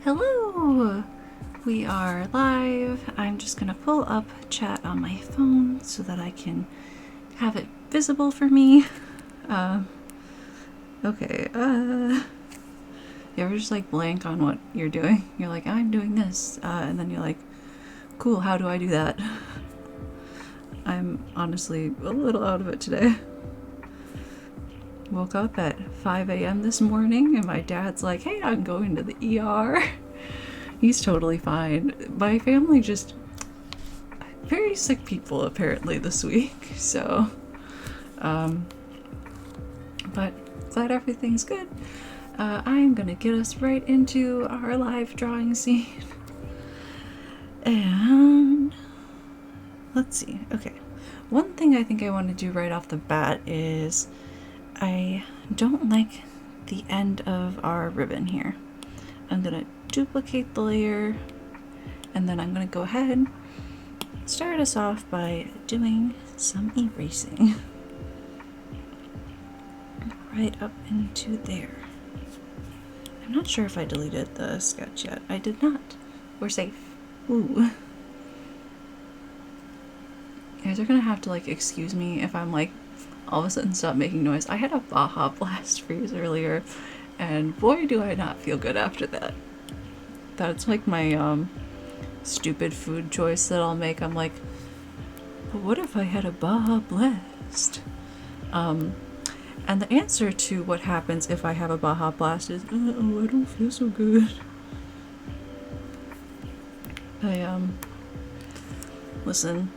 Hello! We are live. I'm just gonna pull up chat on my phone so that I can have it visible for me. Okay, you ever just like blank on what you're doing? You're like, I'm doing this, and then you're like, cool, how do I do that? I'm honestly a little out of it today. Woke up at 5 a.m. this morning and my dad's like, hey, I'm going to the ER. He's totally fine. My family just very sick people apparently this week, so but glad everything's good. I'm gonna get us right into our live drawing scene. And let's see. Okay, one thing I think I want to do right off the bat is I don't like the end of our ribbon here. I'm gonna duplicate the layer and then I'm gonna go ahead and start us off by doing some erasing right up into there. I'm not sure if I deleted the sketch yet. I did not. We're safe. Ooh. You guys are gonna have to like excuse me if I'm like all of a sudden stop making noise. I had a Baja Blast freeze earlier and boy do I not feel good after that. That's like my stupid food choice that I'll make. I'm like, but what if I had a Baja Blast? And the answer to what happens if I have a Baja Blast is, oh, I don't feel so good. Listen,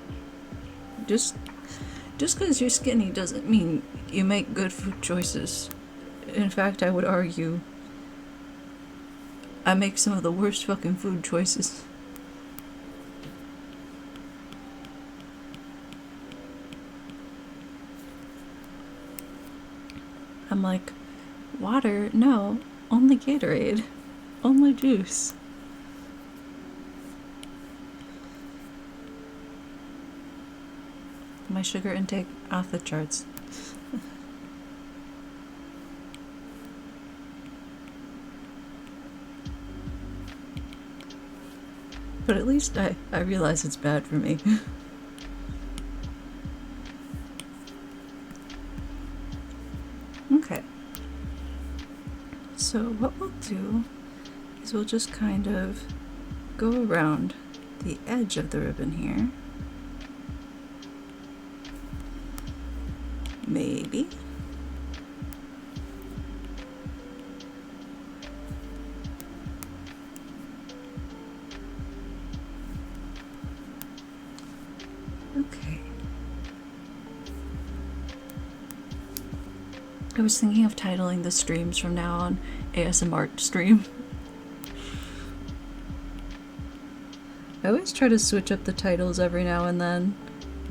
just because you're skinny doesn't mean you make good food choices. In fact, I would argue I make some of the worst fucking food choices. I'm like, water? No, only Gatorade. Only juice. My sugar intake off the charts. But at least I realize it's bad for me. Okay. So what we'll do is we'll just kind of go around the edge of the ribbon here. Maybe. Okay. I was thinking of titling the streams from now on ASMR stream. I always try to switch up the titles every now and then.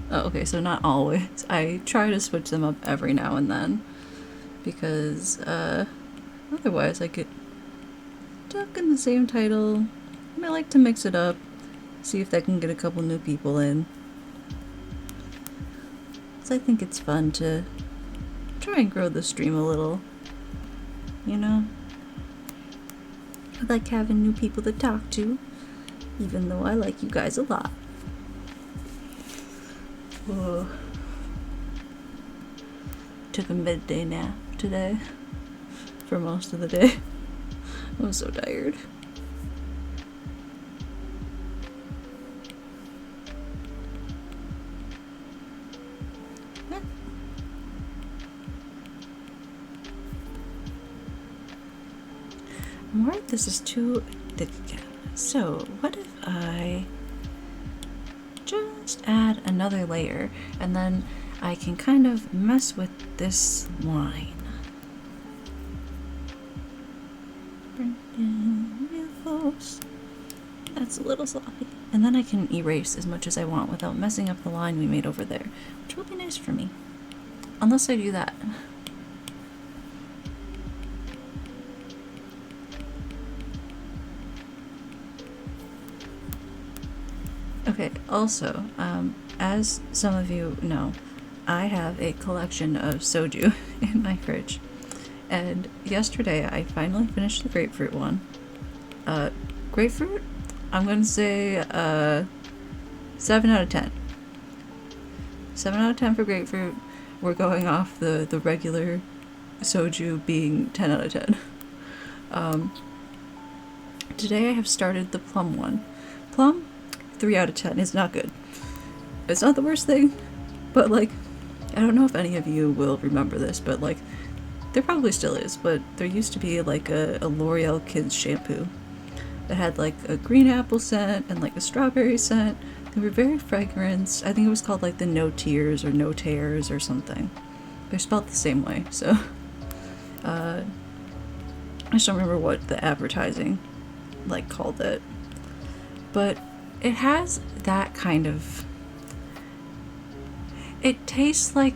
Oh, okay, so not always. I try to switch them up every now and then because otherwise I get stuck in the same title. And I like to mix it up, see if I can get a couple new people in. So I think it's fun to try and grow the stream a little, you know? I like having new people to talk to, even though I like you guys a lot. Whoa. Took a midday nap today for most of the day. I was so tired. I'm worried this is too thick again. So what if I just add another layer and then I can kind of mess with this line. Bring it in real close. That's a little sloppy. And then I can erase as much as I want without messing up the line we made over there, which will be nice for me. Unless I do that. Okay, also, as some of you know, I have a collection of soju in my fridge. And yesterday I finally finished the grapefruit one. Grapefruit, I'm gonna say 7 out of 10. 7 out of 10 for grapefruit. We're going off the regular soju being 10 out of 10. Today I have started the plum one. Plum, 3 out of 10. It's not good. It's not the worst thing, but like, I don't know if any of you will remember this, but like, there probably still is, but there used to be like a L'Oreal Kids shampoo that had like a green apple scent and like a strawberry scent. They were very fragrant. I think it was called like the No Tears or No Tears or something. They're spelled the same way, so I just don't remember what the advertising like called it. But it has that kind of, it tastes like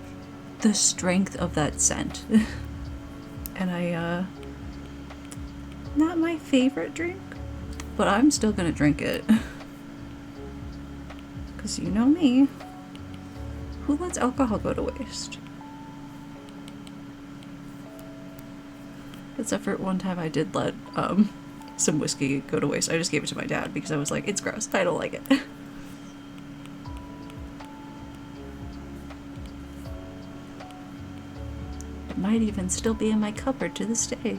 the strength of that scent. And not my favorite drink, but I'm still gonna drink it. Because you know me. Who lets alcohol go to waste? Except for one time I did let some whiskey go to waste. I just gave it to my dad because I was like, it's gross. I don't like it. It might even still be in my cupboard to this day.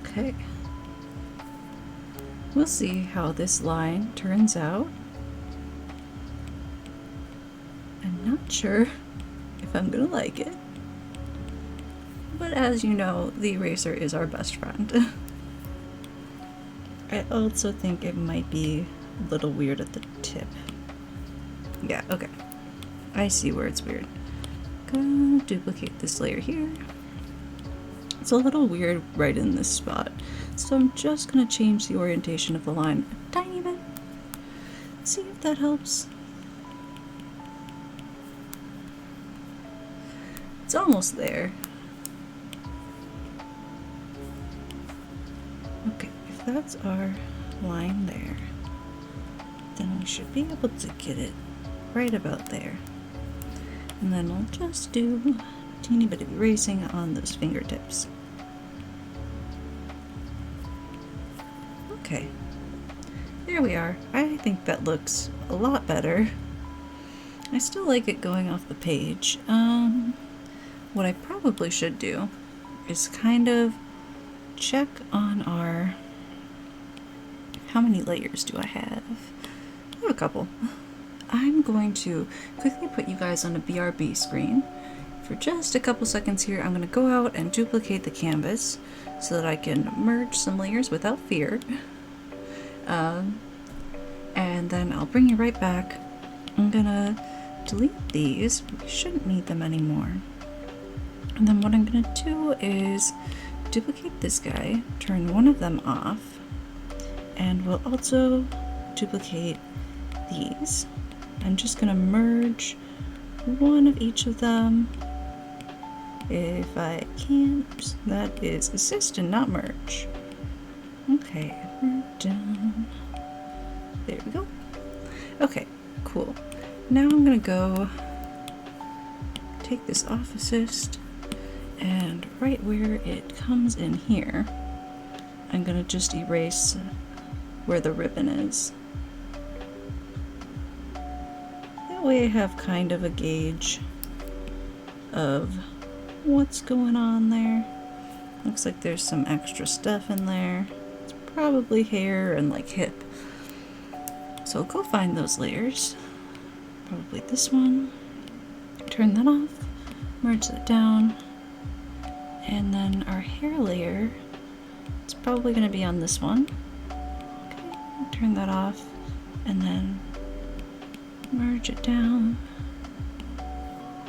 Okay. We'll see how this line turns out. I'm not sure if I'm gonna like it. But as you know, the eraser is our best friend. I also think it might be a little weird at the tip. Yeah, okay. I see where it's weird. Gonna duplicate this layer here. It's a little weird right in this spot. So I'm just gonna change the orientation of the line a tiny bit. See if that helps. It's almost there. Okay, if that's our line there, then we should be able to get it right about there. And then we'll just do a teeny bit of erasing on those fingertips. Okay, there we are. I think that looks a lot better. I still like it going off the page. What I probably should do is kind of check on our, how many layers do I have? I have a couple. I'm going to quickly put you guys on a BRB screen for just a couple seconds here. I'm going to go out and duplicate the canvas so that I can merge some layers without fear. And then I'll bring you right back. I'm gonna delete these. We shouldn't need them anymore. And then what I'm gonna do is duplicate this guy, turn one of them off, and we'll also duplicate these. I'm just gonna merge one of each of them if I can. Oops, that is assist and not merge. Okay, we're done. There we go. Okay, cool. Now I'm gonna go take this off assist, and right where it comes in here, I'm gonna just erase where the ribbon is. That way I have kind of a gauge of what's going on there. Looks like there's some extra stuff in there. It's probably hair and like hip. So go find those layers. Probably this one. Turn that off. Merge that down. And then our hair layer, it's probably going to be on this one. Okay, turn that off. And then merge it down.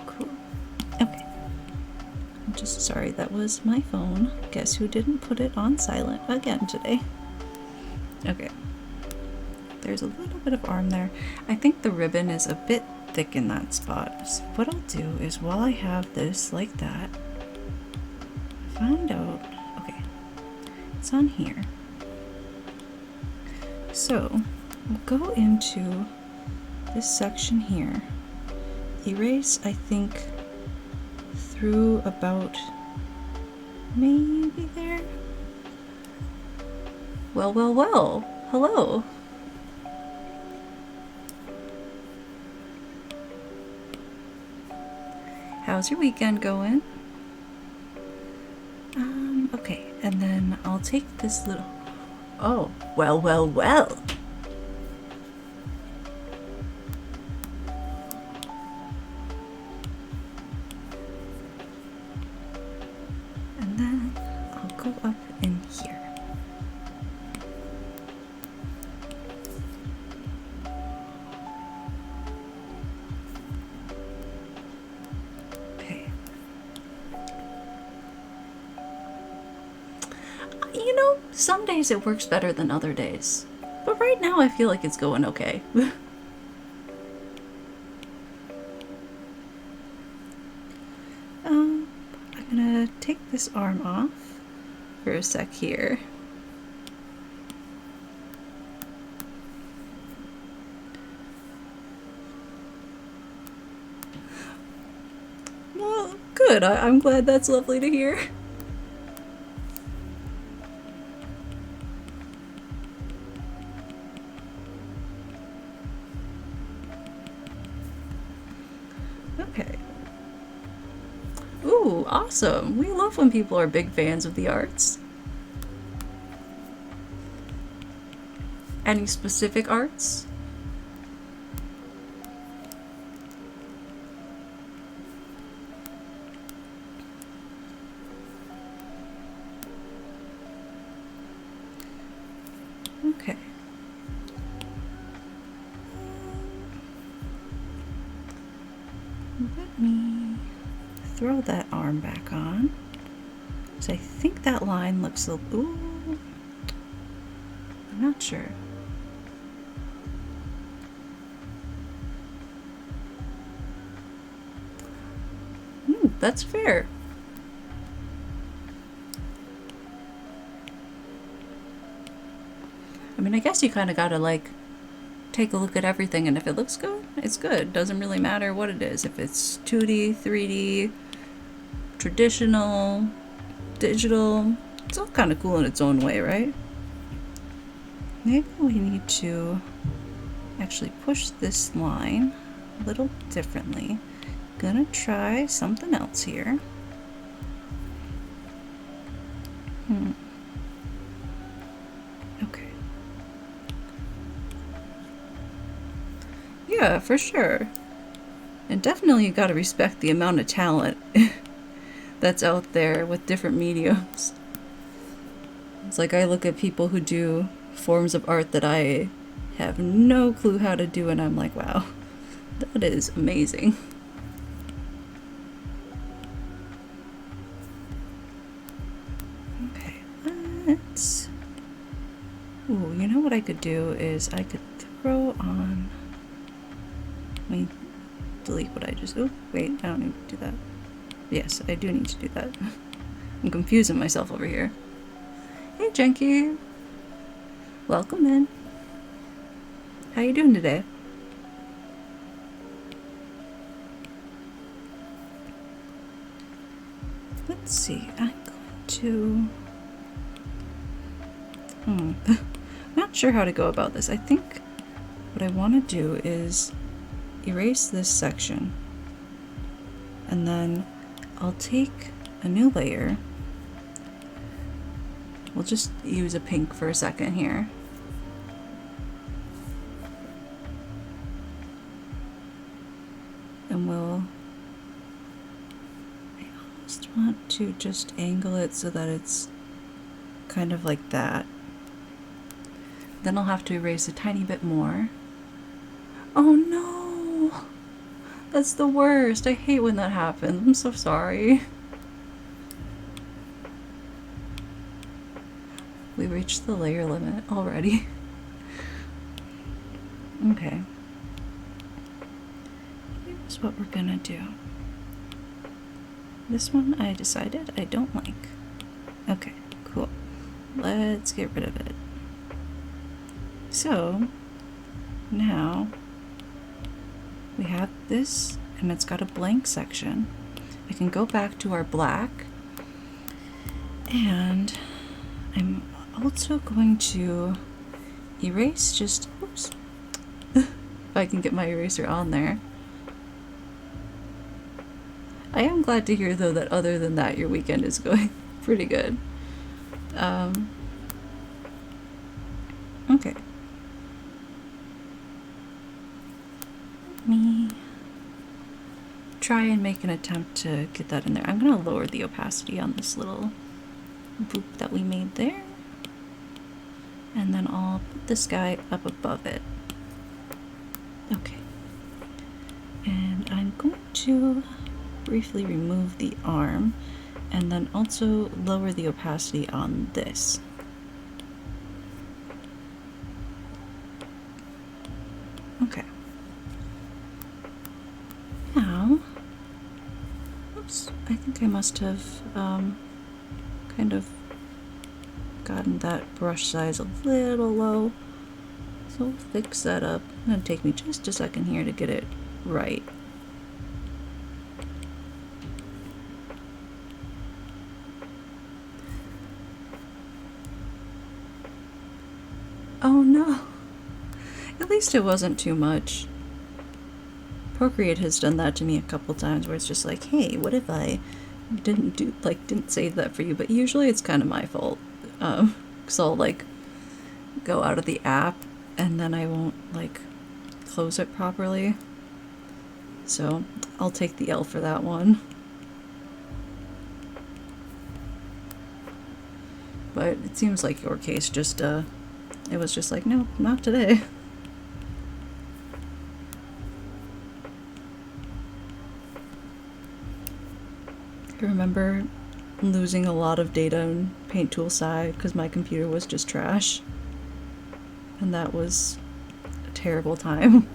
Cool. Okay. I'm just sorry, that was my phone. Guess who didn't put it on silent again today? Okay. There's a little bit of arm there. I think the ribbon is a bit thick in that spot. So what I'll do is while I have this like that, find out, okay, it's on here. So we'll go into this section here, erase, I think, through about maybe there. Well, well, well. Hello. How's your weekend going? Okay, and then I'll take this little... Oh, well, well, well. And then I'll go up in here. Okay. You know, some days it works better than other days. But right now I feel like it's going okay. I'm gonna take this arm off for a sec here. Well, good. I'm glad that's lovely to hear. Okay. Ooh, awesome. We love when people are big fans of the arts. Any specific arts? Okay. Let me throw that arm back on. So I think that line looks a... Ooh. I'm not sure. That's fair. I mean, I guess you kind of gotta, like, take a look at everything, and if it looks good, it's good. Doesn't really matter what it is. If it's 2D, 3D, traditional, digital, it's all kind of cool in its own way, right? Maybe we need to actually push this line a little differently. Gonna try something else here. Okay. Yeah, for sure. And definitely you gotta respect the amount of talent that's out there with different mediums. It's like I look at people who do forms of art that I have no clue how to do, and I'm like, wow, that is amazing. Okay, let's... Ooh, you know what I could do is I could throw on... Let me delete what I just... Oh, wait, I don't need to do that. Yes, I do need to do that. I'm confusing myself over here. Hey, Jenky. Welcome in. How you doing today? Let's see. I'm going to... Not sure how to go about this. I think what I want to do is erase this section, and then I'll take a new layer. We'll just use a pink for a second here. And we'll... I almost want to just angle it so that it's kind of like that. Then I'll have to erase a tiny bit more. Oh no! That's the worst. I hate when that happens. I'm so sorry. We reached the layer limit already. Okay. Here's what we're gonna do. This one I decided I don't like. Okay, cool. Let's get rid of it. So, now we have this and it's got a blank section. I can go back to our black, and I'm also going to erase just, oops, if I can get my eraser on there. I am glad to hear though that other than that your weekend is going pretty good. Okay. Let me try and make an attempt to get that in there. I'm gonna lower the opacity on this little boop that we made there. And then I'll put this guy up above it. Okay. And I'm going to briefly remove the arm and then also lower the opacity on this. Okay. Now, oops, I think I must have kind of gotten that brush size a little low. So we'll fix that up. It's gonna take me just a second here to get it right. Oh no! At least it wasn't too much. Procreate has done that to me a couple times where it's just like, hey, what if I didn't save that for you? But usually it's kind of my fault. Because I'll like go out of the app and then I won't like close it properly. So I'll take the L for that one. But it seems like your case just, it was just like, no, not today. I remember losing a lot of data in Paint Tool side because my computer was just trash. And that was a terrible time.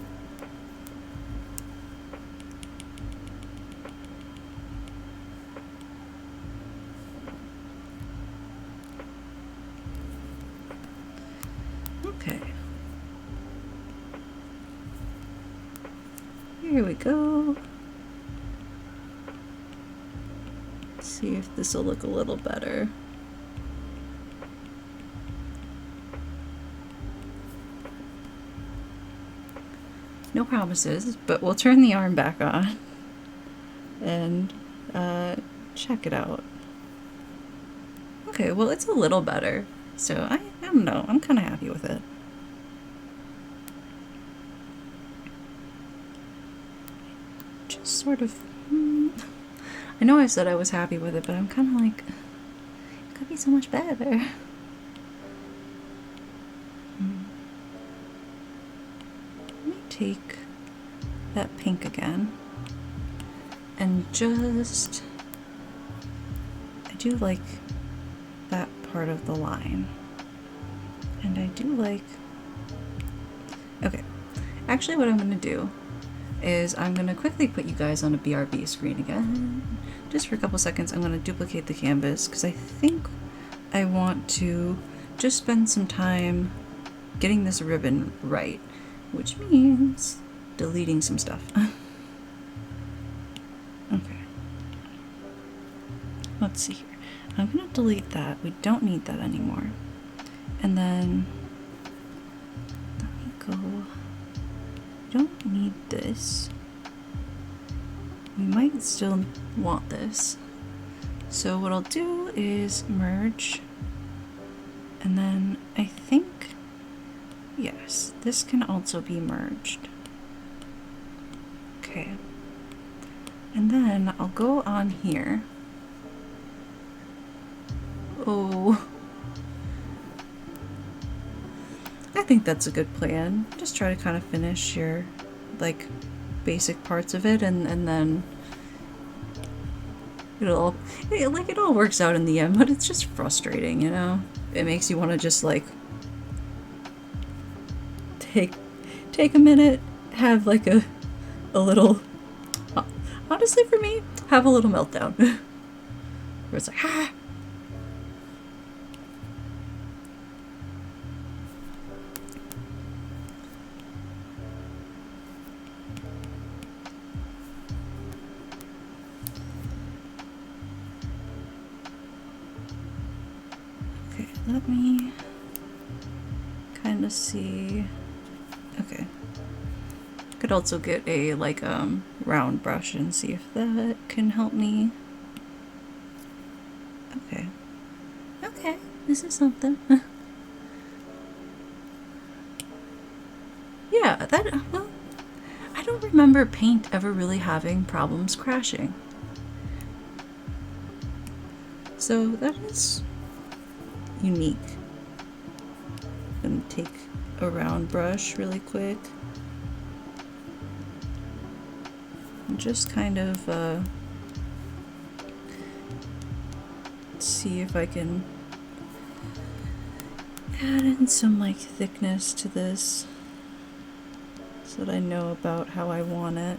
Okay. Here we go. Let's see if this will look a little better. No promises, but we'll turn the arm back on and check it out. Okay, well, it's a little better, so I don't know, I'm kind of happy with it. Just sort of, I know I said I was happy with it, but I'm kind of like, it could be so much better. Take that pink again and just, I do like that part of the line, and I do like, okay, actually what I'm gonna do is I'm gonna quickly put you guys on a BRB screen again just for a couple seconds. I'm gonna duplicate the canvas because I think I want to just spend some time getting this ribbon right, which means deleting some stuff. Okay. Let's see here. I'm gonna delete that. We don't need that anymore. And then let me go. We don't need this. We might still want this. So what I'll do is merge, and then I think, yes, this can also be merged. Okay. And then I'll go on here. Oh. I think that's a good plan. Just try to kind of finish your, like, basic parts of it, and then it all works out in the end, but it's just frustrating, you know? It makes you want to just, like, take a minute, have like a little, honestly for me, have a little meltdown. Where it's like, ah! let me kind of see. Okay. Could also get a like round brush and see if that can help me. Okay. Okay, this is something. Yeah, that, well, I don't remember paint ever really having problems crashing. So that is unique. I'm gonna take a round brush really quick. And just kind of see if I can add in some like thickness to this so that I know about how I want it.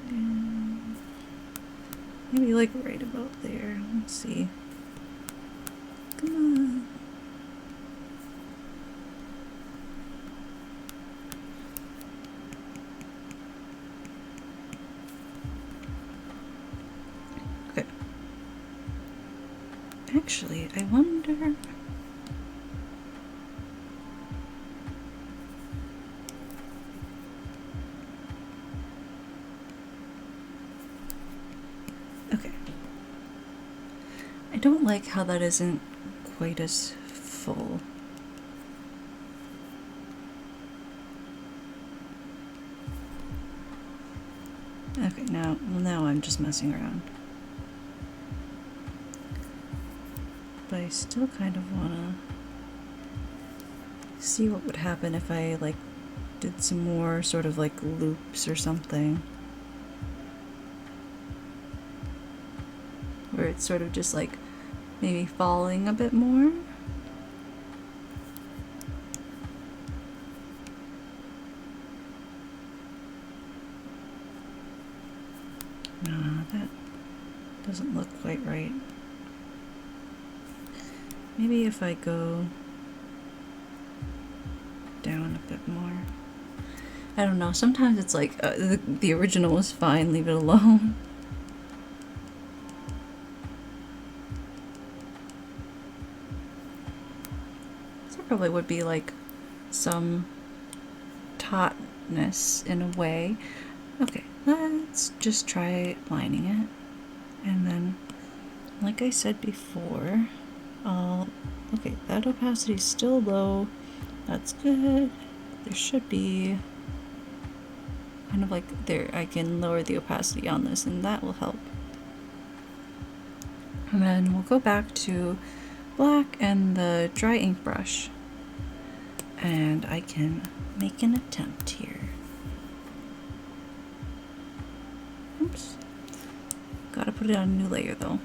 And maybe like right about there. Let's see. Come on. Okay. Actually, I wonder. Okay. I don't like how that isn't quite as full. Okay, now I'm just messing around. But I still kind of wanna see what would happen if I like did some more sort of like loops or something. Where it's sort of just like maybe falling a bit more. No, that doesn't look quite right. Maybe if I go down a bit more. I don't know, sometimes it's like the original was fine, leave it alone. So there probably would be like some tautness in a way. Okay, let's just try lining it. And then, like I said before, okay, that opacity is still low. That's good. There should be kind of like there, I can lower the opacity on this and that will help. And then we'll go back to black and the dry ink brush. And I can make an attempt here. Oops. Gotta put it on a new layer though.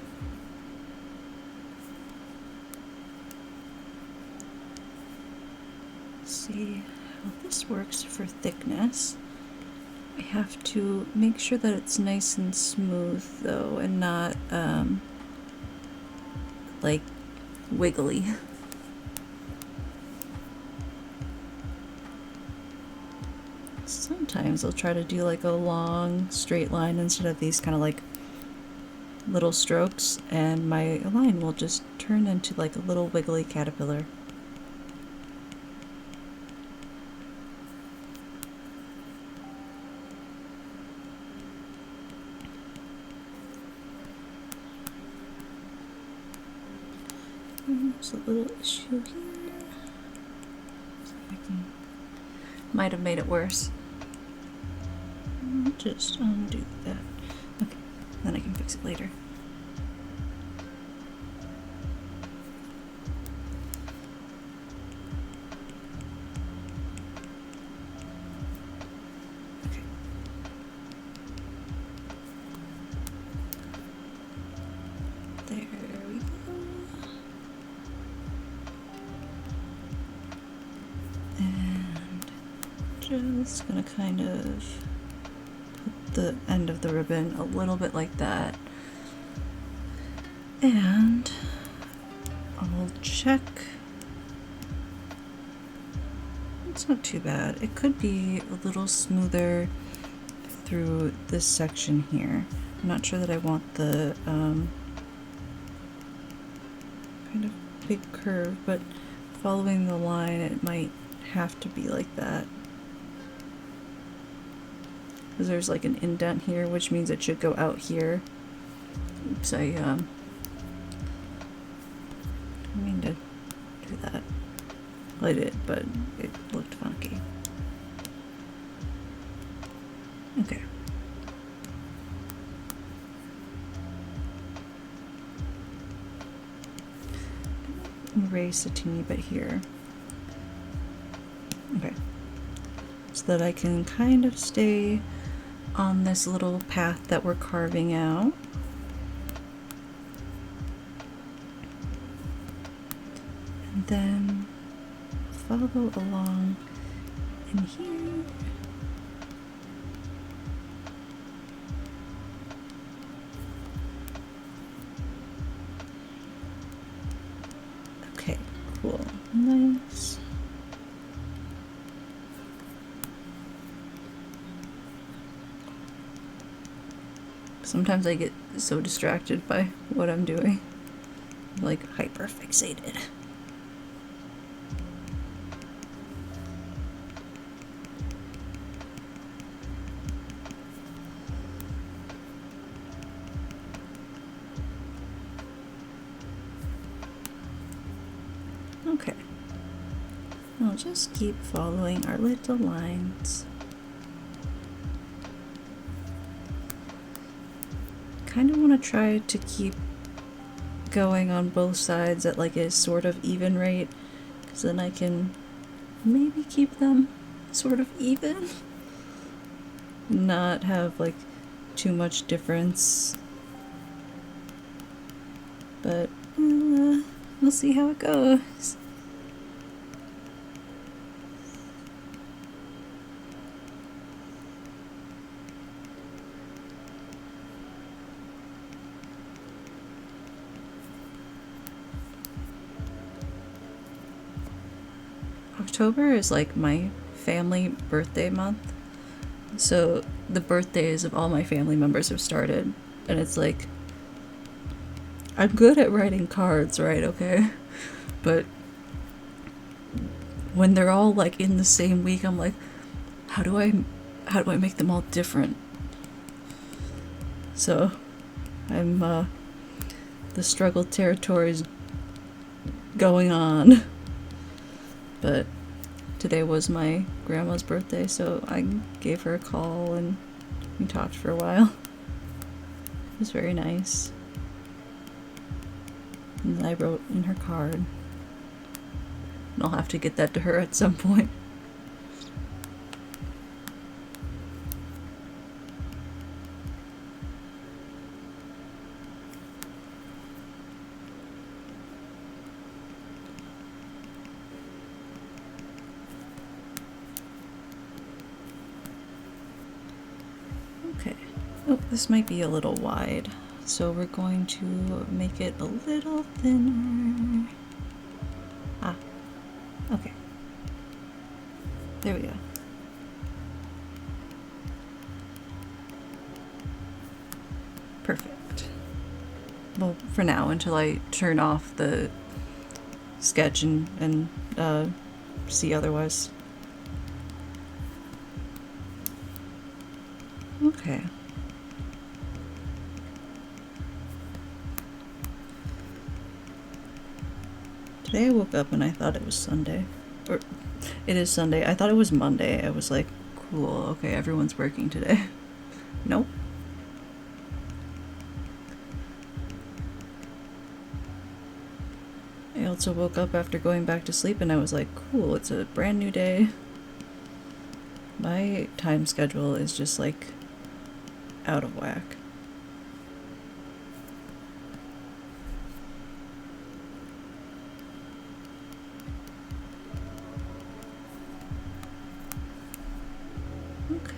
See how this works for thickness. I have to make sure that it's nice and smooth though and not like wiggly. Sometimes I'll try to do like a long straight line instead of these kind of like little strokes, and my line will just turn into like a little wiggly caterpillar. There's a little issue here. See if I can. Might have made it worse. I'll just undo that. Okay, then I can fix it later. Okay. There we go. And just gonna kind of put the end of the ribbon a little bit like that. And I'll check. It's not too bad. It could be a little smoother through this section here. I'm not sure that I want the kind of big curve, but following the line it might have to be like that. Because there's like an indent here, which means it should go out here. Oops, I didn't mean to do that. Well, I did, but it looked funky. Okay. Erase a teeny bit here. Okay. So that I can kind of stay on this little path that we're carving out. And then follow along in here. Okay, cool. Nice. Sometimes I get so distracted by what I'm doing. I'm like hyper fixated. Okay. I'll just keep following our little lines. Kind of want to try to keep going on both sides at like a sort of even rate, because then I can maybe keep them sort of even. Not have like too much difference. But we'll see how it goes. October is like my family birthday month. So the birthdays of all my family members have started. And it's like, I'm good at writing cards, right? Okay. But when they're all like in the same week, I'm like, how do I make them all different? So I'm the struggle territory is going on. But today was my grandma's birthday, so I gave her a call and we talked for a while. It was very nice. And I wrote in her card. And I'll have to get that to her at some point. Okay. Oh, this might be a little wide. So we're going to make it a little thinner. Ah, okay. There we go. Perfect. Well, for now, until I turn off the sketch and see otherwise. Okay. Today I woke up and I thought it was Sunday. Or, it is Sunday. I thought it was Monday. I was like, cool, okay, everyone's working today. Nope. I also woke up after going back to sleep and I was like, cool, it's a brand new day. My time schedule is just like out of whack. Okay.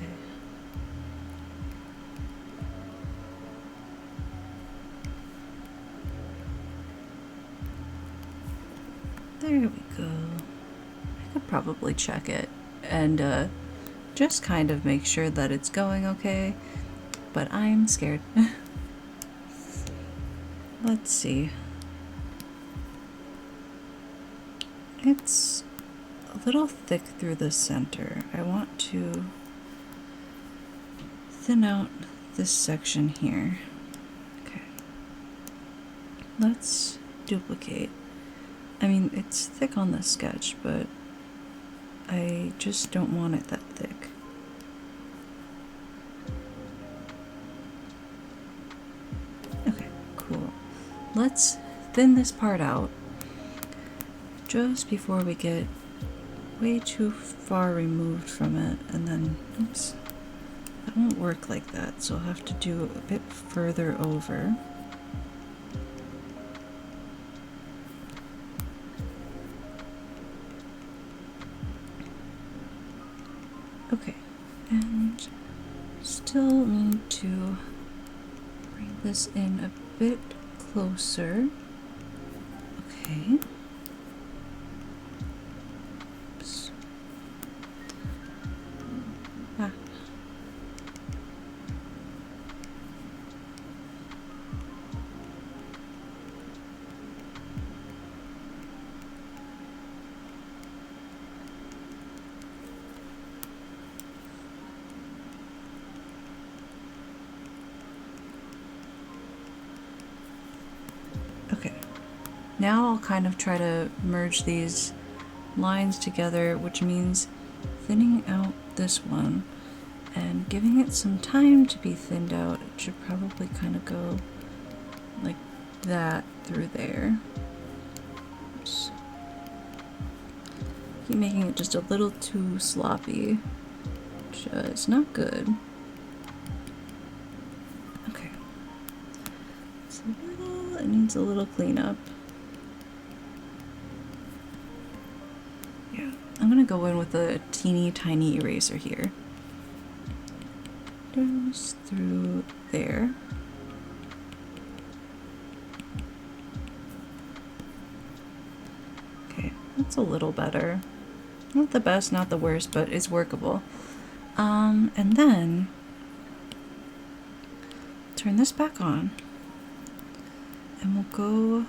There we go. I could probably check it and just kind of make sure that it's going okay, but I'm scared. Let's see. It's a little thick through the center. I want to thin out this section here. Okay. Let's duplicate. I mean, it's thick on the sketch, but I just don't want it that thick. Okay, cool. Let's thin this part out just before we get way too far removed from it, and then, oops, that won't work like that, so I'll have to do a bit further over. Okay, and still need to bring this in a bit closer. Okay. Oops. Ah. Okay, now I'll kind of try to merge these lines together, which means thinning out this one and giving it some time to be thinned out. It should probably kind of go like that through there. Oops. Keep making it just a little too sloppy, which is not good. Okay. It needs a little cleanup. Yeah, I'm gonna go in with a teeny tiny eraser here. Goes through there. Okay, that's a little better. Not the best, not the worst, but it's workable. And then turn this back on. And we'll go,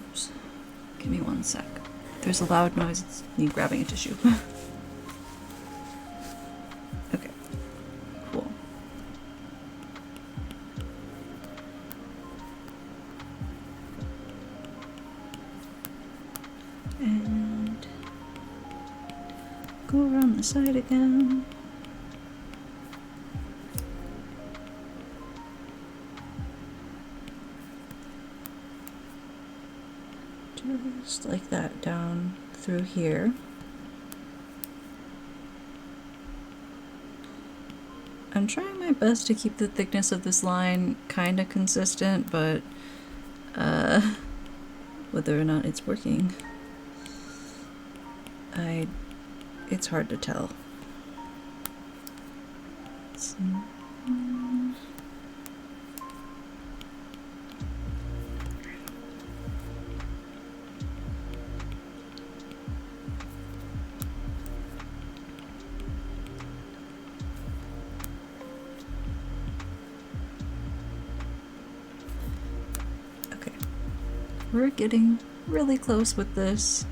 oops, give me 1 sec. There's a loud noise, it's me grabbing a tissue. Okay, cool. And go around the side again. Just like that down through here. I'm trying my best to keep the thickness of this line kind of consistent, but whether or not it's working, it's hard to tell. So, we're getting really close with this,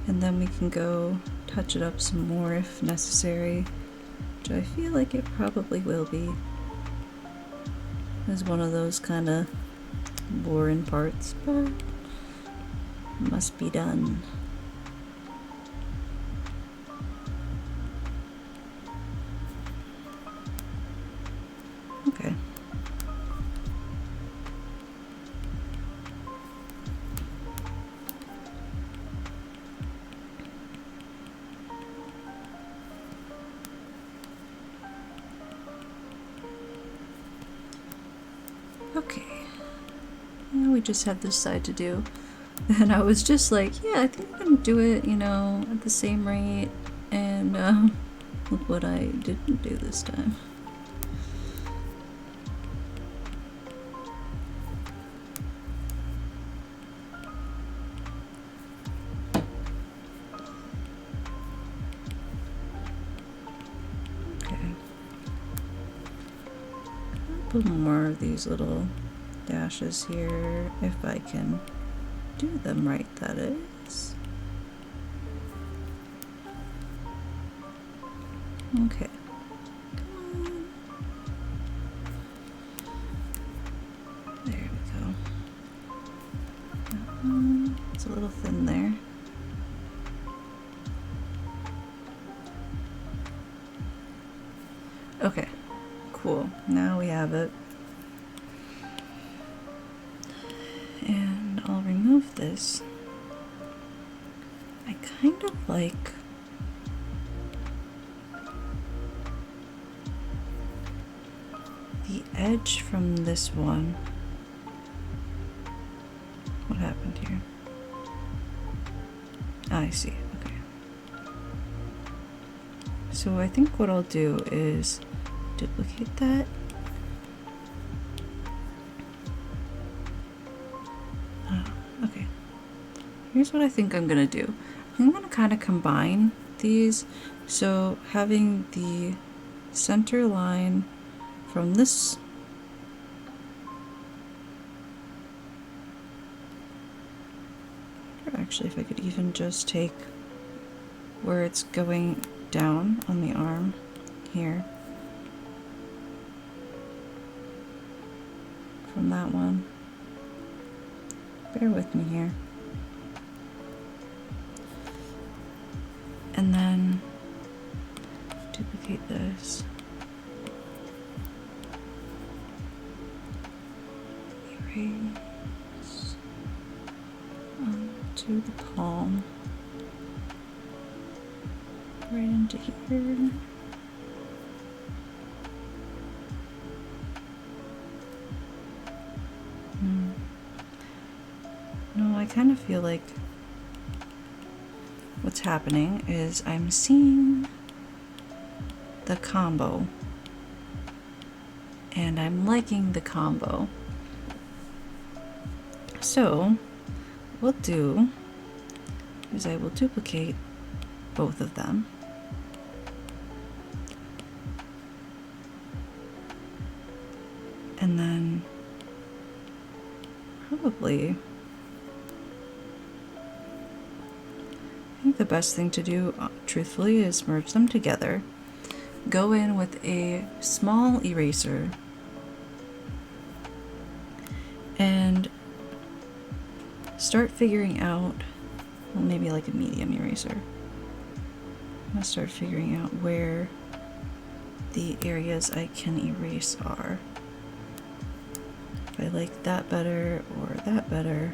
and then we can go touch it up some more if necessary, which I feel like it probably will be. It's one of those kind of boring parts, but must be done. Okay. Okay, now we just have this side to do. And I was just like, yeah, I think I'm gonna do it, you know, at the same rate. And look what I didn't do this time. couple more of these little dashes here, if I can do them right, that is. Okay. Come on. There we go. It's a little thin there. Okay, cool. Now we have it. And I'll remove this. I kind of like the edge from this one. What happened here? Ah, I see. Okay. So I think what I'll do is duplicate that. Okay. Here's what I think I'm gonna do. I'm gonna kind of combine these. So having the center line from this actually, if I could even just take where it's going down on the arm here, from that one. Bear with me here. And then duplicate this. Erase onto the palm. Right into here. No, I kind of feel like what's happening is I'm seeing the combo and I'm liking the combo. So what we'll do is I will duplicate both of them. And then probably I think the best thing to do, truthfully, is merge them together. Go in with a small eraser and start figuring out, well, maybe like a medium eraser. I'm gonna start figuring out where the areas I can erase are. If I like that better or that better.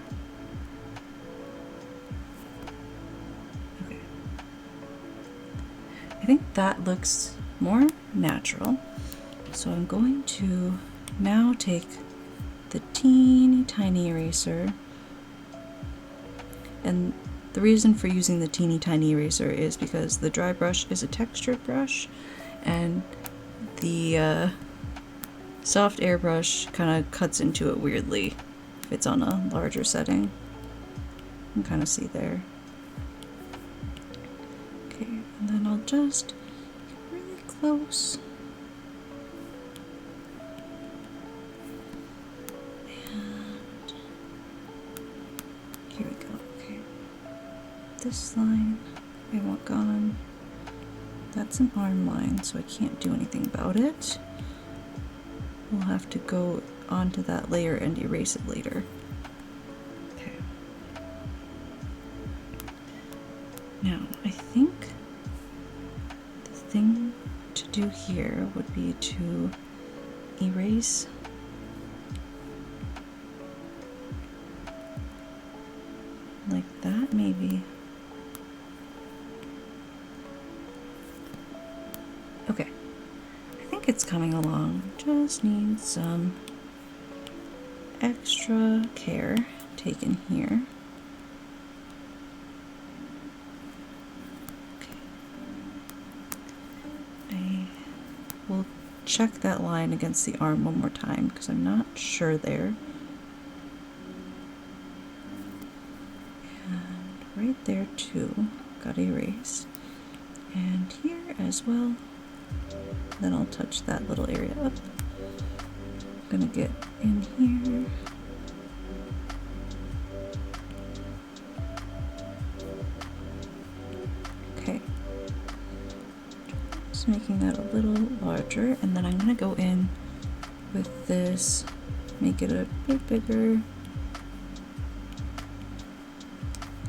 I think that looks more natural. So I'm going to now take the teeny tiny eraser, and the reason for using the teeny tiny eraser is because the dry brush is a textured brush and the soft airbrush kind of cuts into it weirdly if it's on a larger setting. You can kind of see there. And then I'll just get really close. And here we go. Okay. This line I want gone. That's an arm line, so I can't do anything about it. We'll have to go onto that layer and erase it later. Okay. Now, I think thing to do here would be to erase like that, maybe. Okay, I think it's coming along. Just need some extra care taken here. We'll check that line against the arm one more time because I'm not sure there. And right there too, got erased. And here as well. Then I'll touch that little area up. I'm gonna get in here. Okay. Just making that a little larger, and then I'm gonna go in with this, make it a bit bigger.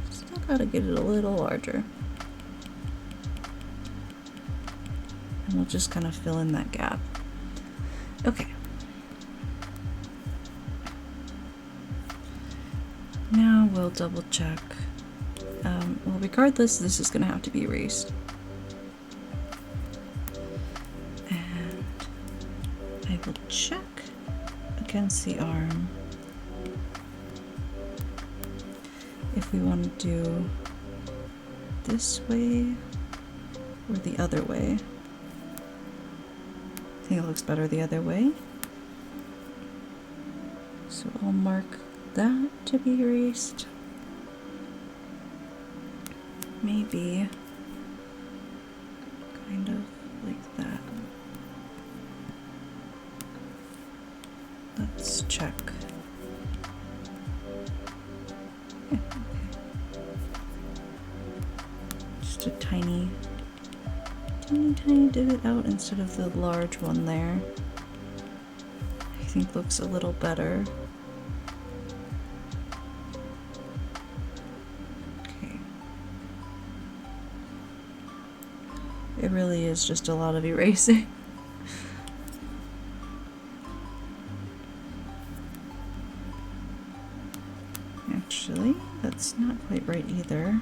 Still gotta get it a little larger. And we'll just kind of fill in that gap. Okay. Now we'll double check. Well, regardless, this is gonna have to be erased. And I will check against the arm if we want to do this way or the other way. I think it looks better the other way. So I'll mark that to be erased. Maybe kind of like that. Let's check. Yeah, okay. Just a tiny divot out instead of the large one there. I think looks a little better. Okay. It really is just a lot of erasing. Actually, that's not quite right either.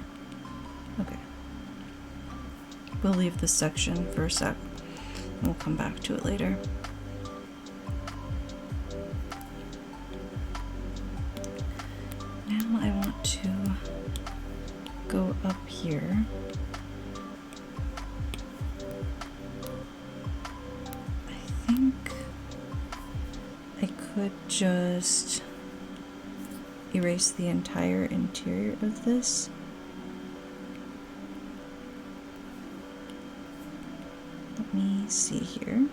Okay. We'll leave this section for a sec, and we'll come back to it later. Now I want to go up here. I think I could just erase the entire interior of this. Let me see here.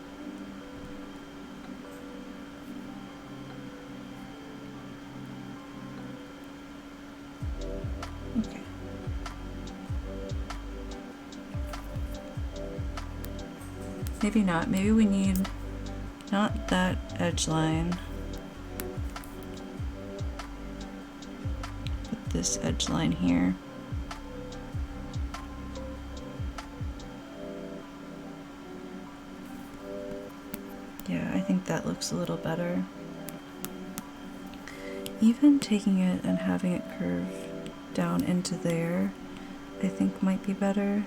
Okay. Maybe not. Maybe we need not that edge line, but this edge line here. Yeah, I think that looks a little better. Even taking it and having it curve down into there, I think might be better.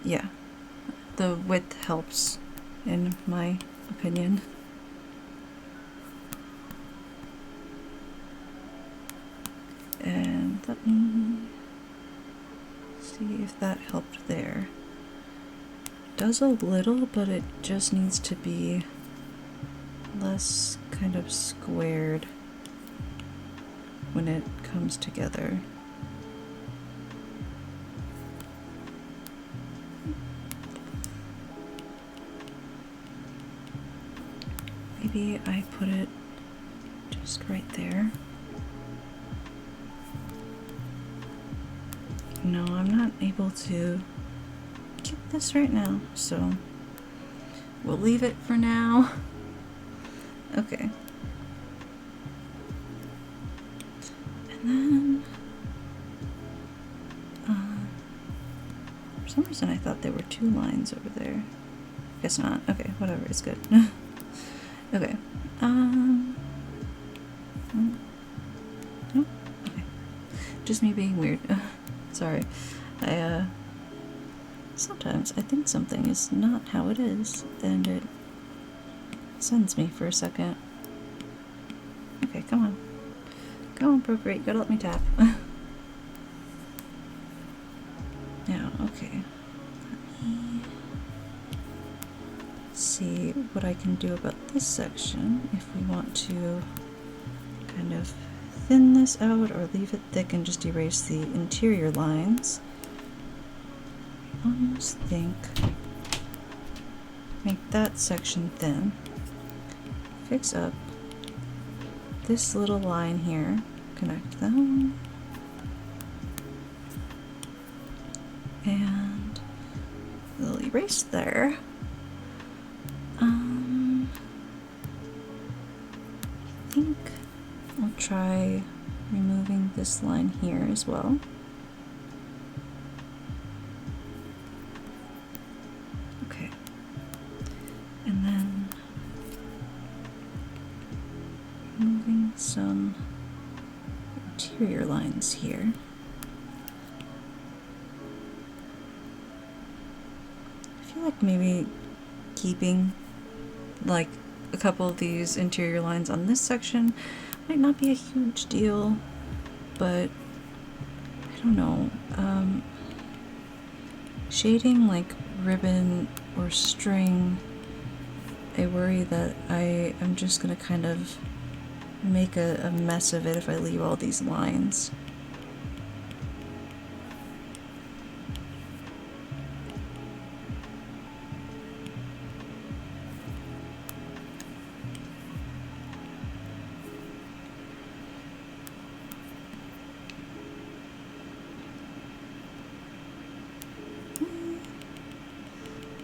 Yeah, the width helps, in my opinion. And let me see if that helped there. It does a little, but it just needs to be less kind of squared when it comes together. Maybe I put it just right there. No, I'm not able to get this right now, so we'll leave it for now. Okay. And then, for some reason I thought there were two lines over there. Guess not. Okay, whatever, it's good. Okay. Nope. Okay. Just me being weird. Sorry. Sometimes I think something is not how it is, and it sends me for a second. Okay, come on. Come on, Procreate, you gotta let me tap. Now, okay. Let me see what I can do about this section if we want to kind of thin this out or leave it thick and just erase the interior lines. almost think make that section thin, fix up this little line here, connect them, and a little erase there. I think I'll try removing this line here as well. Okay, and then moving some interior lines here. I feel like maybe keeping like a couple of these interior lines on this section might not be a huge deal, but I don't know. Shading like ribbon or string, I worry that I am just gonna kind of make a mess of it if I leave all these lines.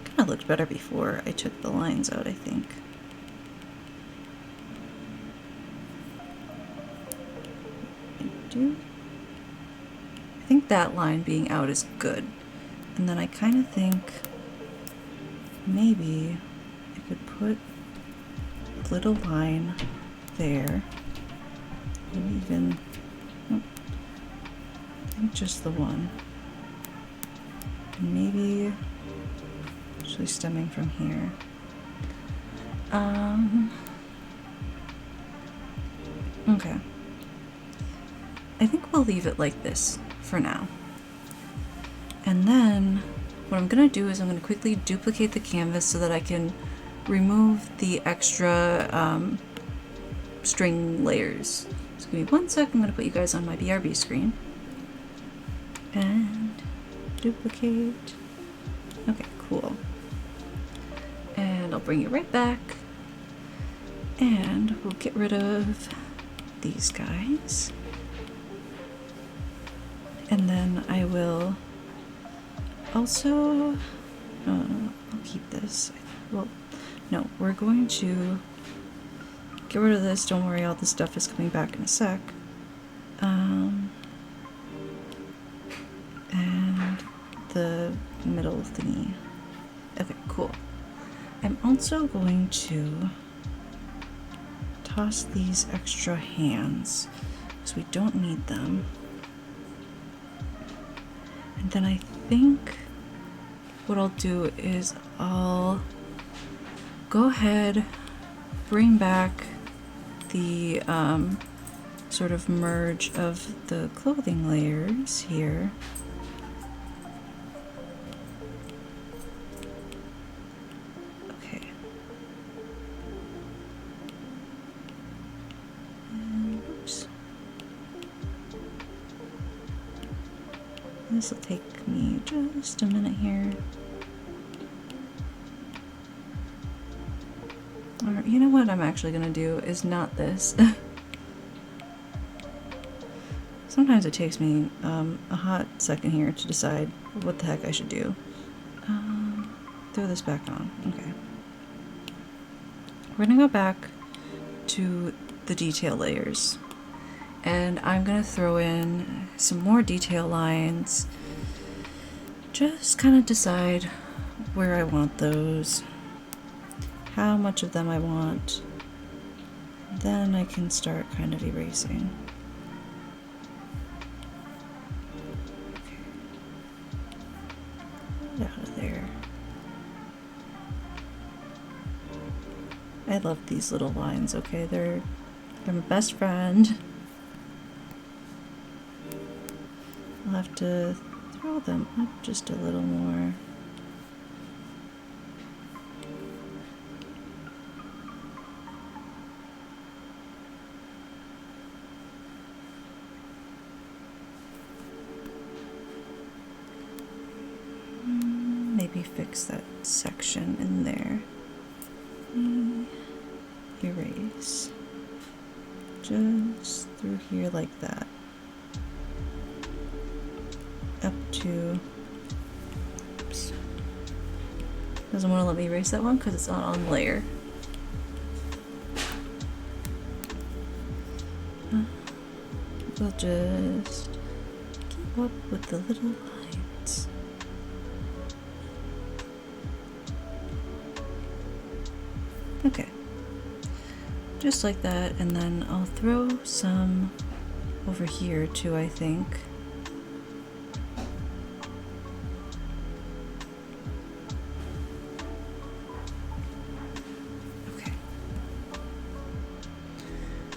Kind of looked better before I took the lines out, I think. I think that line being out is good. And then I kind of think maybe I could put a little line there. Maybe even, nope, I think just the one. And maybe actually stemming from here. Okay. I think we'll leave it like this for now. And then what I'm gonna do is I'm gonna quickly duplicate the canvas so that I can remove the extra string layers. So give me 1 sec, I'm gonna put you guys on my BRB screen. And duplicate. Okay, cool. And I'll bring you right back. And we'll get rid of these guys. And then I will also, I'll keep this. Well, no, we're going to get rid of this. Don't worry, all this stuff is coming back in a sec. And the middle thingy. Okay, cool. I'm also going to toss these extra hands because we don't need them. And then I think what I'll do is I'll go ahead, bring back the sort of merge of the clothing layers here. Okay. And, oops. This will take me just a minute here. Or, you know what I'm actually gonna do is not this. Sometimes it takes me a hot second here to decide what the heck I should do. Throw this back on. Okay. We're gonna go back to the detail layers. And I'm gonna throw in some more detail lines. Just kind of decide where I want those, how much of them I want. Then I can start kind of erasing. Okay. Get out of there. I love these little lines, okay? They're my best friend. I'll have to throw them up just a little more. fix that section in there. Erase. Just through here like that. Up to... Oops. Doesn't want to let me erase that one because it's not on layer. We'll just keep up with the little lines. Okay. Just like that, and then I'll throw some over here too, I think. Okay.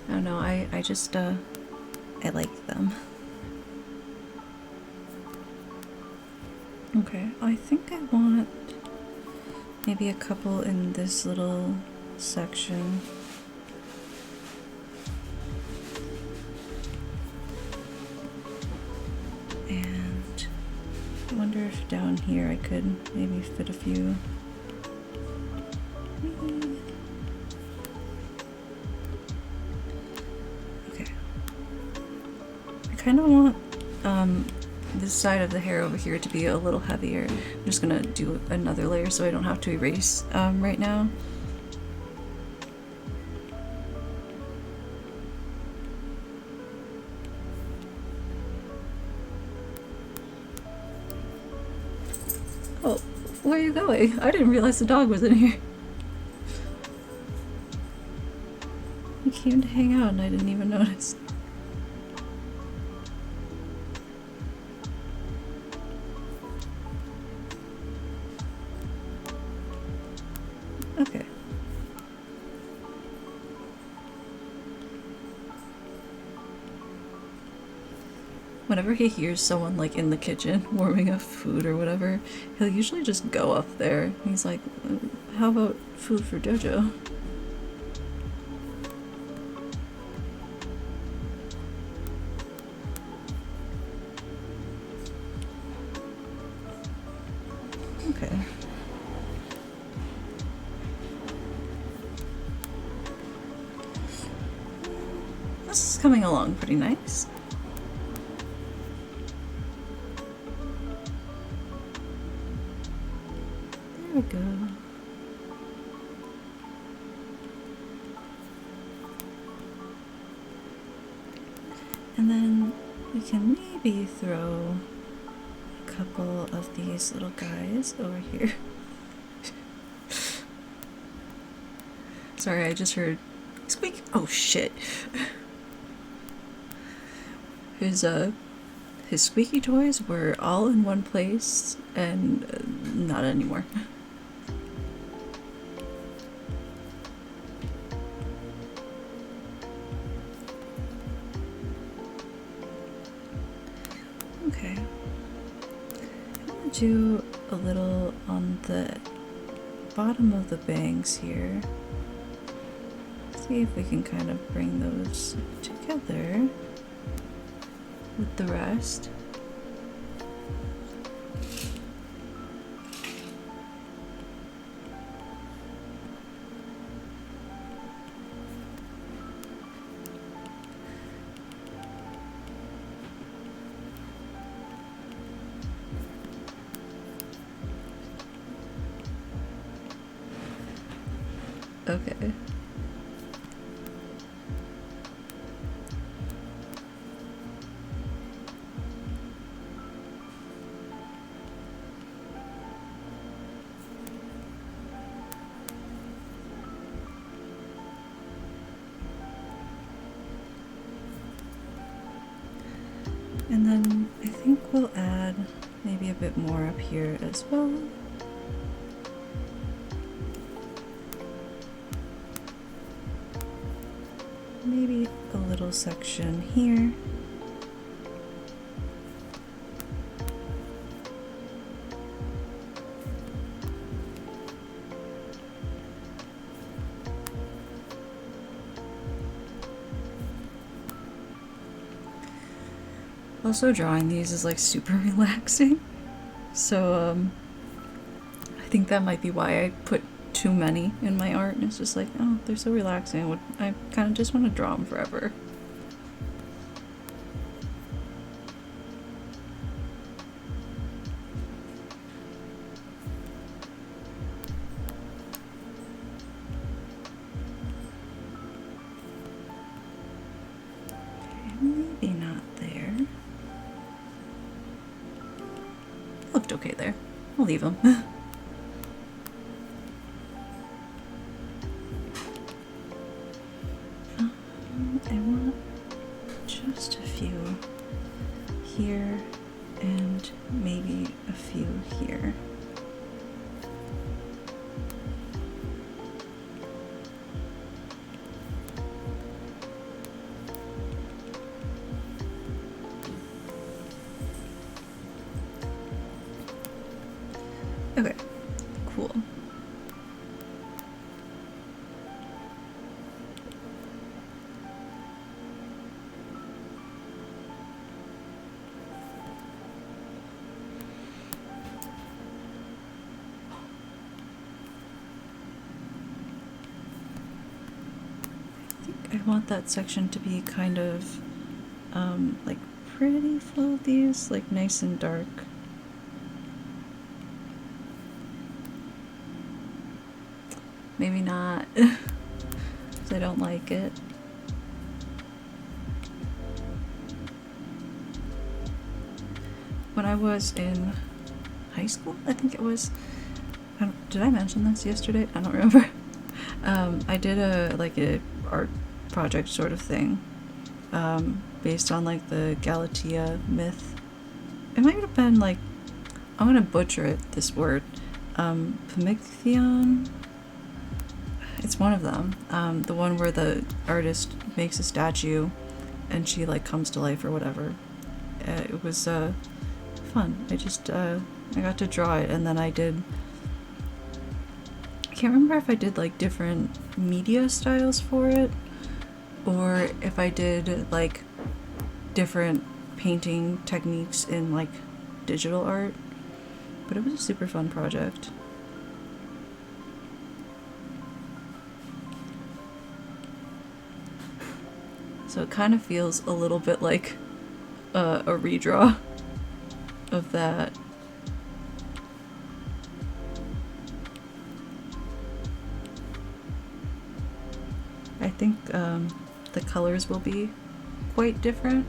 I don't know, I just, I like them. Okay, I think I want maybe a couple in this little section. And I wonder if down here I could maybe fit a few. Okay. I kind of want this side of the hair over here to be a little heavier. I'm just gonna do another layer so I don't have to erase right now. Oh, where are you going? I didn't realize the dog was in here. He came to hang out and I didn't even notice. Okay. Whenever he hears someone like in the kitchen warming up food or whatever, he'll usually just go up there. He's like, how about food for Jojo? Okay. This is coming along pretty nice. There we go. And then we can maybe throw a couple of these little guys over here. Sorry, I just heard squeak. Oh shit. His squeaky toys were all in one place and not anymore. Okay. I'm gonna do a little on the bottom of the bangs here. See if we can kind of bring those together with the rest. Okay. And then I think we'll add maybe a bit more up here as well. Maybe a little section here. Also, drawing these is like super relaxing. So, I think that might be why I put too many in my art, and it's just like, oh, they're so relaxing. I kind of just want to draw them forever. Maybe not there. Looked okay there. I'll leave them. I want just a few here and maybe a few here. Okay, cool. I want that section to be kind of like pretty full of these, like nice and dark. Maybe not, because I don't like it. When I was in high school, I think it was, did I mention this yesterday? I don't remember. I did a art project sort of thing, based on like the Galatea myth. It might have been like, I'm gonna butcher it, this word, Prometheon. It's one of them. The one where the artist makes a statue and she like comes to life or whatever. It was fun. I got to draw it, and then I can't remember if I did like different media styles for it, or if I did like different painting techniques in like digital art, but it was a super fun project. So it kind of feels a little bit like a redraw of that. I think the colors will be quite different,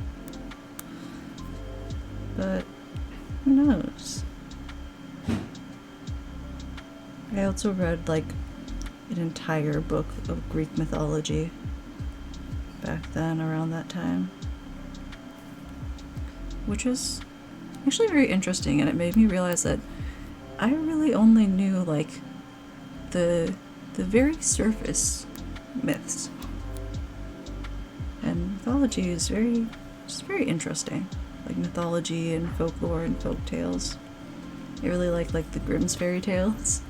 but who knows? I also read like an entire book of Greek mythology back then, around that time, which was actually very interesting, and it made me realize that I really only knew like the very surface myths, and mythology is just very interesting, like mythology and folklore and folk tales. I really like the Grimm's fairy tales.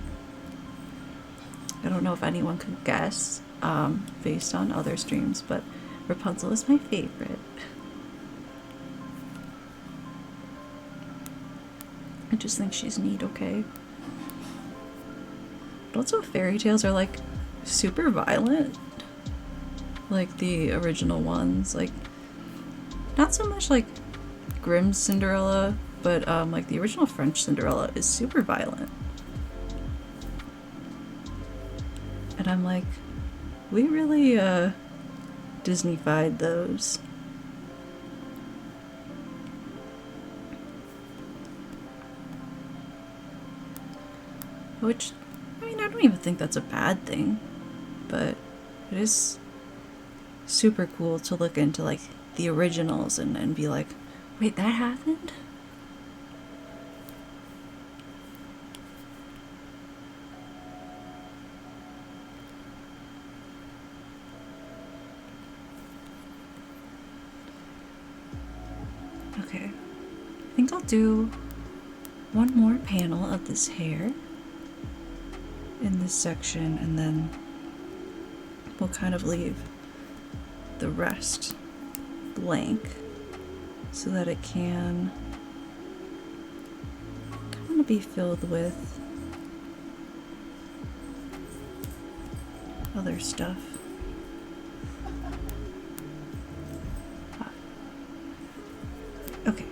I don't know if anyone could guess based on other streams, but Rapunzel is my favorite. I just think she's neat, okay? But also fairy tales are like super violent. Like the original ones. Like, not so much like Grimm's Cinderella, but like the original French Cinderella is super violent. And I'm like, we really Disney-fied those. Which, I mean, I don't even think that's a bad thing, but it is super cool to look into like the originals and be like, wait, that happened? Okay, I think I'll do one more panel of this hair in this section, and then we'll kind of leave the rest blank so that it can kind of be filled with other stuff. Okay.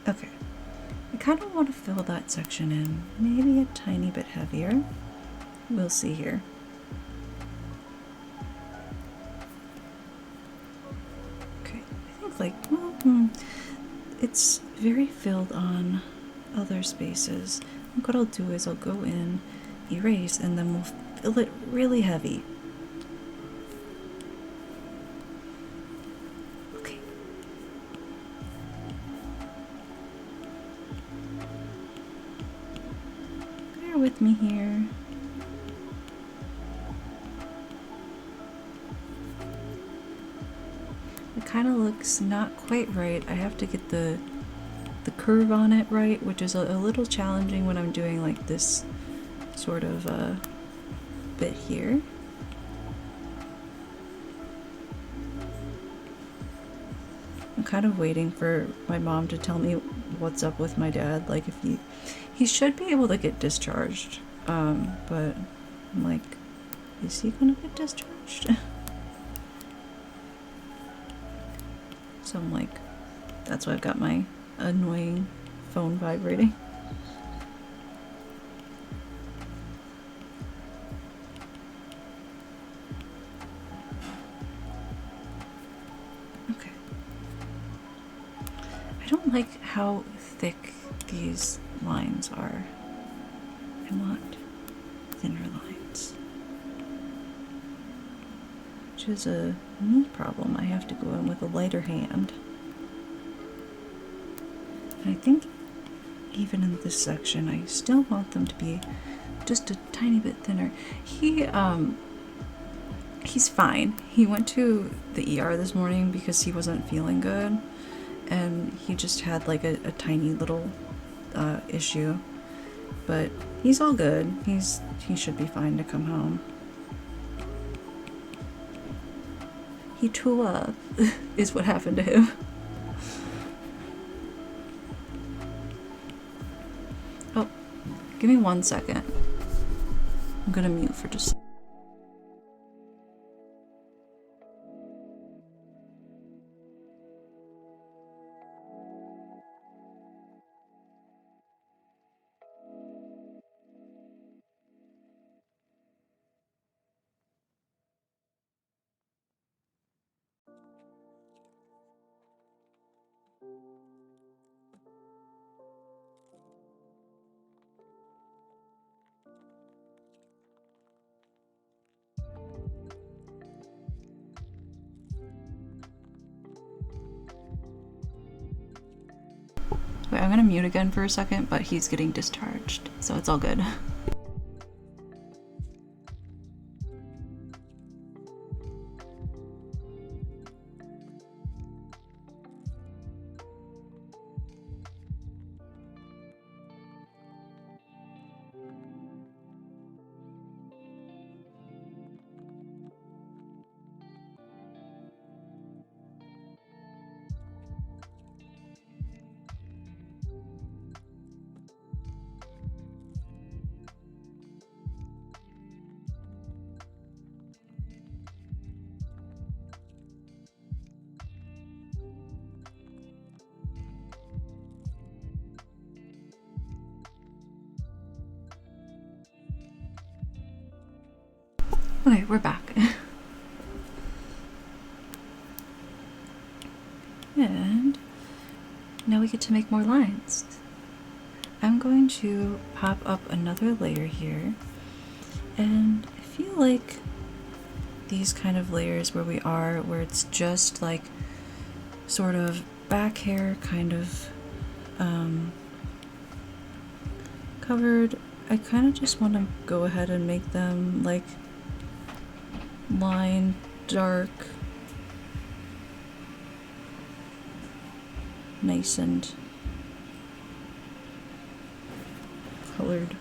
Okay. I kind of want to fill that section in, maybe a tiny bit heavier. We'll see here. Okay, I think like, well, it's very filled on other spaces. What I'll do is I'll go in, erase, and then we'll fill it really heavy. Okay. Bear with me here. It kind of looks not quite right. I have to get the curve on it right, which is a little challenging when I'm doing like this sort of bit here. I'm kind of waiting for my mom to tell me what's up with my dad. Like, if he should be able to get discharged, but I'm like, is he gonna get discharged? So I'm like, that's why I've got my annoying phone vibrating. Okay. I don't like how thick these lines are. I want thinner lines. Which is a me problem. I have to go in with a lighter hand. And I think even in this section, I still want them to be just a tiny bit thinner. He's fine. He went to the ER this morning because he wasn't feeling good, and he just had like a tiny little issue, but he's all good. He should be fine to come home. He threw up is what happened to him. Oh, give me 1 second. I'm gonna mute for just. Wait, I'm gonna mute again for a second, but he's getting discharged, so it's all good. Okay, we're back. And now we get to make more lines. I'm going to pop up another layer here, and I feel like these kind of layers where it's just like sort of back hair kind of covered, I kind of just want to go ahead and make them like line dark, nice and colored.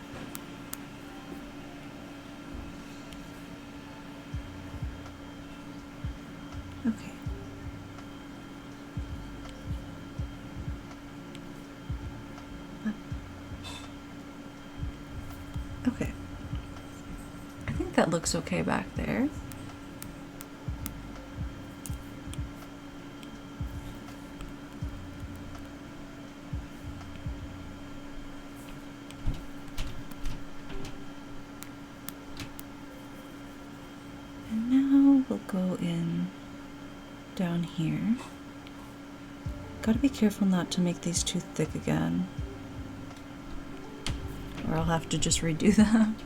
Okay. Okay. I think that looks okay back there. And now we'll go in down here. Gotta be careful not to make these too thick again, or I'll have to just redo them.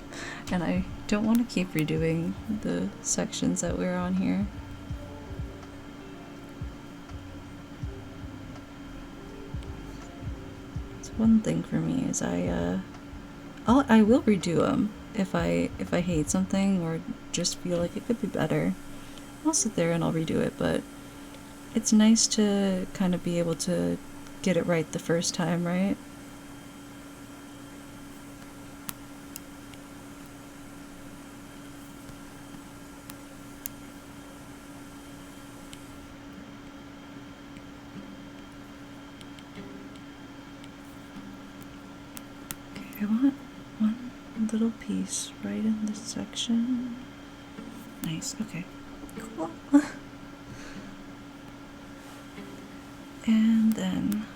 And I don't want to keep redoing the sections that we're on here. It's one thing for me is I will redo them if I hate something or just feel like it could be better. I'll sit there and I'll redo it, but it's nice to kind of be able to get it right the first time, right? Okay, I want one little piece right in this section. Nice, okay, cool. And then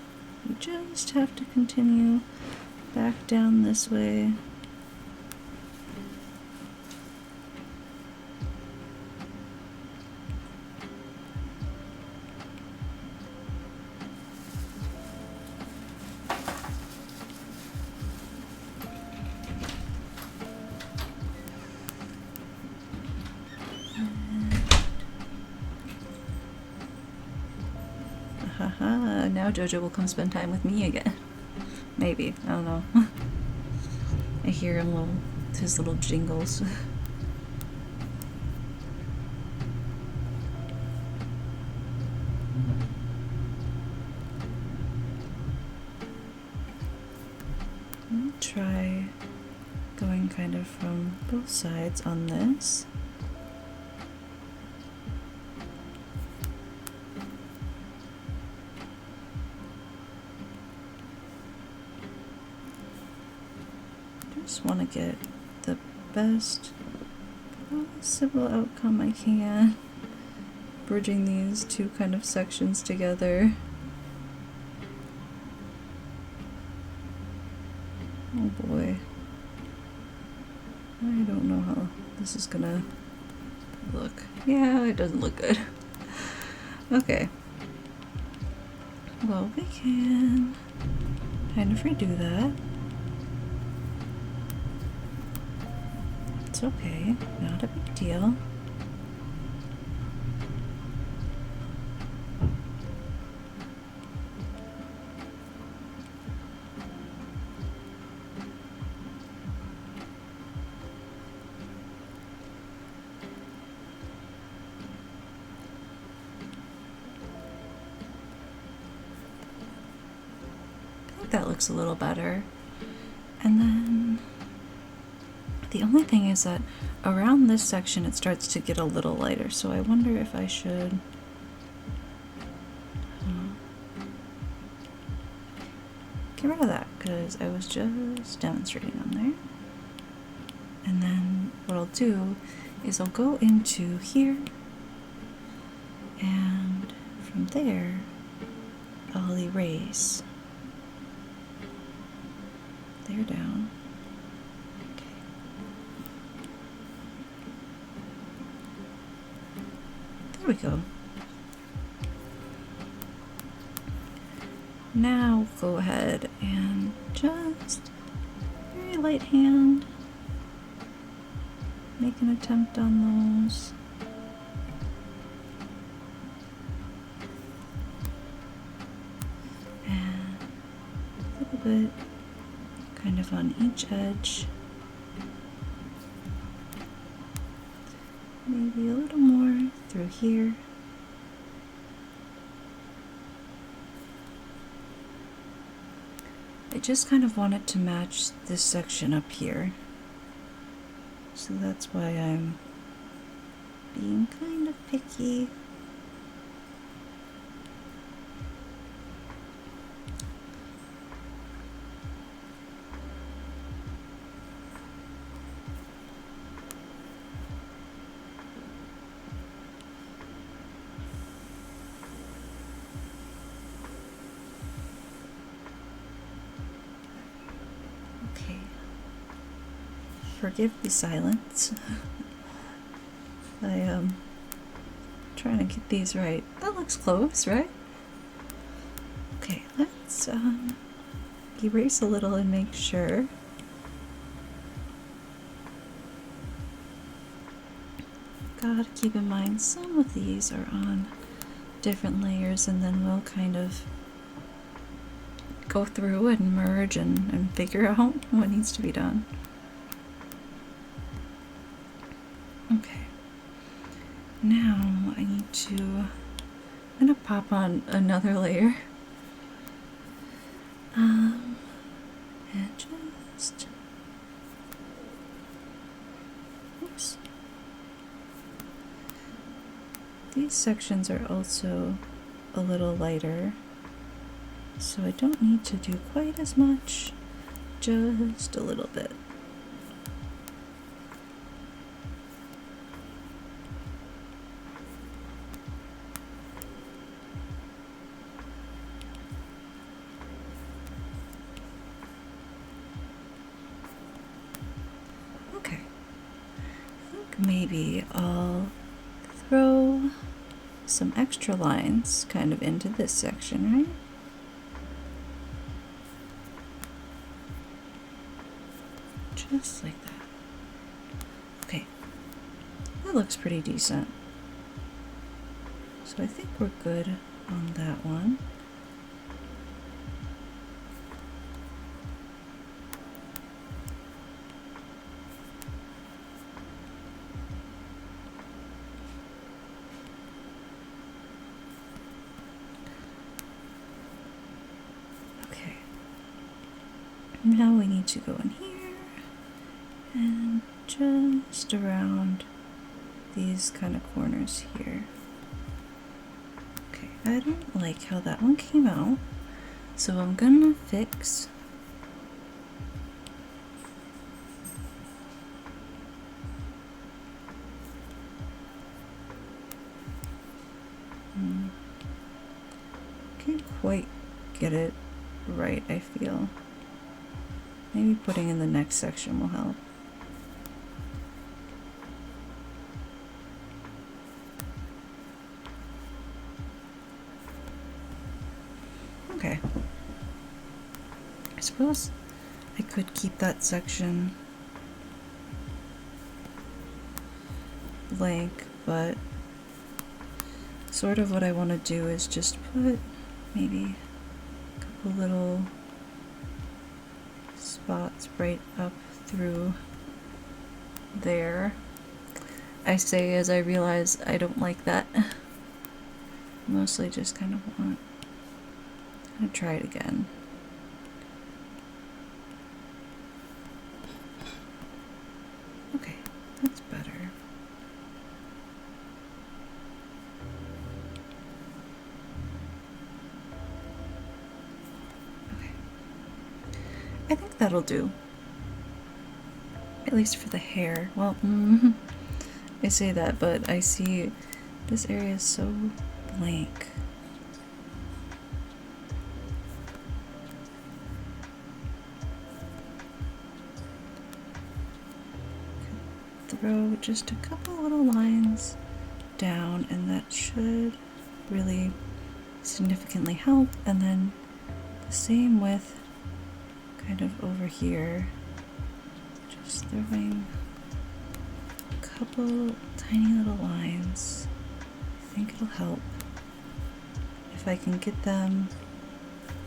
we just have to continue back down this way. Haha, now Jojo will come spend time with me again. Maybe, I don't know. I hear him his little jingles. I'll try going kind of from both sides on this. Just want to get the best possible outcome I can, bridging these two kind of sections together. Oh boy, I don't know how this is gonna look. Yeah, it doesn't look good. Okay, well, we can kind of redo that. It's okay, not a big deal. I think that looks a little better. And then the only thing is that around this section it starts to get a little lighter, so I wonder if I should get rid of that, because I was just demonstrating on there. And then what I'll do is I'll go into here, and from there I'll erase. There down. There we go. Now go ahead and just very light hand make an attempt on those. And a little bit kind of on each edge. Maybe a little more through here. I just kind of want it to match this section up here. So that's why I'm being kind of picky. Okay. Forgive the silence. I trying to get these right. That looks close, right? Okay, let's erase a little and make sure. Gotta keep in mind some of these are on different layers, and then we'll kind of go through and merge and figure out what needs to be done. Okay. Now I need to, I'm gonna pop on another layer. And just, oops. These sections are also a little lighter, so I don't need to do quite as much, just a little bit. Okay, I think maybe I'll throw some extra lines kind of into this section, right? Just like that. Okay, that looks pretty decent. So I think we're good on that one. Okay. Now we need to go in here and just around these kind of corners here. Okay, I don't like how that one came out, so I'm gonna fix can't quite get it right, I feel. Maybe putting in the next section will help. Okay. I suppose I could keep that section blank, but sort of what I want to do is just put maybe a couple little spots right up through there. I say as I realize I don't like that. Mostly just kind of want to try it again. Okay, that's better. Okay. I think that'll do. At least for the hair. Well, I say that, but I see this area is so blank. Throw just a couple little lines down, and that should really significantly help. And then the same with kind of over here, just throwing a couple tiny little lines. I think it'll help if I can get them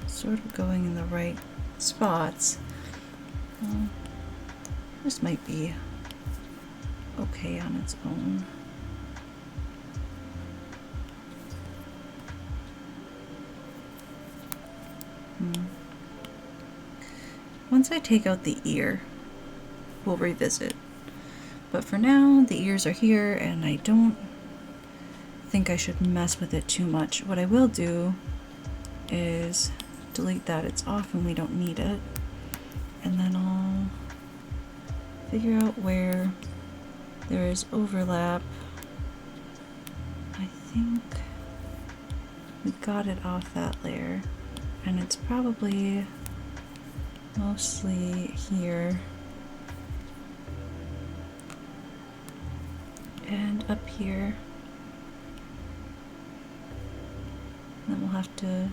sort of going in the right spots. Well, this might be okay on its own. Once I take out the ear, we'll revisit. But for now, the ears are here, and I don't think I should mess with it too much. What I will do is delete that. It's off and we don't need it. And then I'll figure out where there is overlap. I think we got it off that layer, and it's probably mostly here and up here. And then we'll have to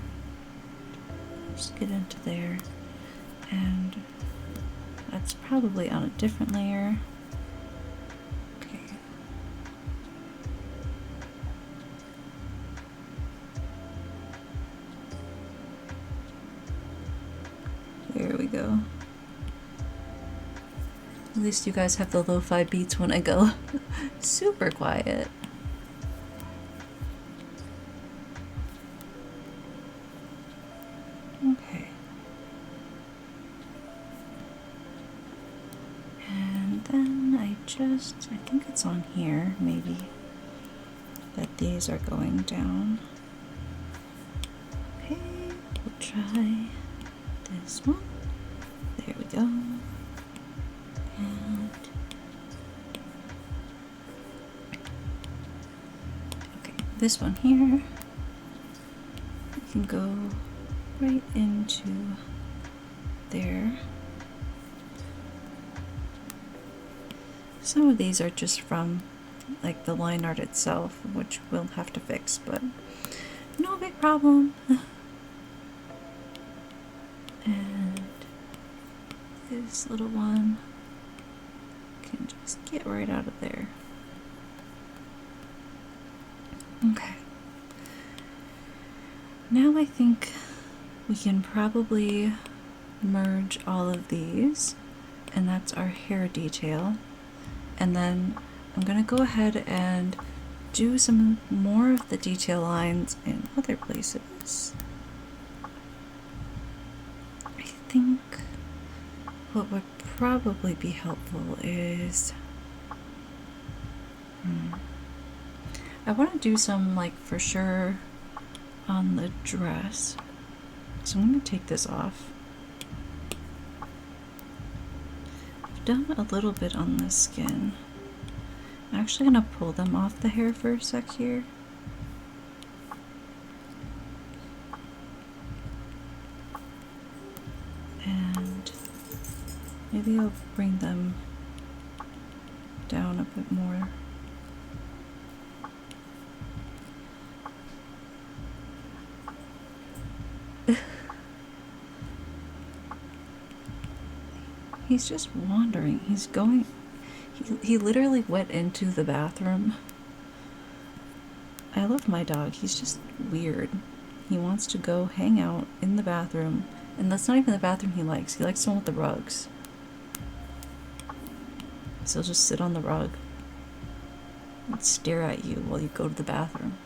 just get into there, and that's probably on a different layer. Okay. There we go. At least you guys have the lo-fi beats when I go super quiet. Okay. And then I think it's on here, maybe, that these are going down. Okay, we'll try this one. There we go. And okay, this one here, we can go right into there. Some of these are just from like the line art itself, which we'll have to fix, but no big problem. And this little one can just get right out of there. Okay. Now I think we can probably merge all of these, and that's our hair detail. And then I'm gonna go ahead and do some more of the detail lines in other places. I think what would probably be helpful is I want to do some, like, for sure on the dress. So I'm going to take this off. I've done a little bit on the skin. I'm actually going to pull them off the hair for a sec here. And maybe I'll bring them down a bit more. He's just wandering. He's going... He literally went into the bathroom. I love my dog. He's just weird. He wants to go hang out in the bathroom. And that's not even the bathroom he likes. He likes the one with the rugs. So he'll just sit on the rug and stare at you while you go to the bathroom.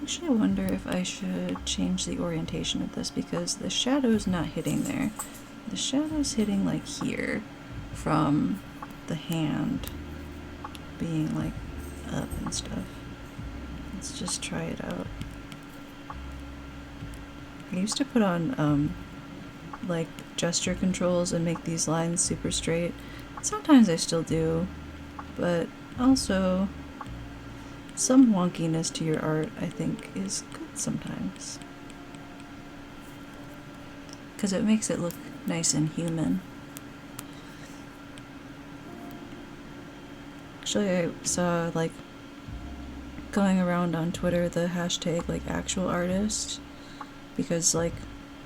Actually, I wonder if I should change the orientation of this, because the shadow's not hitting there. The shadow's hitting like here from the hand being like up and stuff. Let's just try it out. I used to put on like gesture controls and make these lines super straight. Sometimes I still do, but also some wonkiness to your art, I think, is good sometimes. Because it makes it look nice and human. Actually, I saw, like, going around on Twitter the hashtag, like, actual artist. Because, like,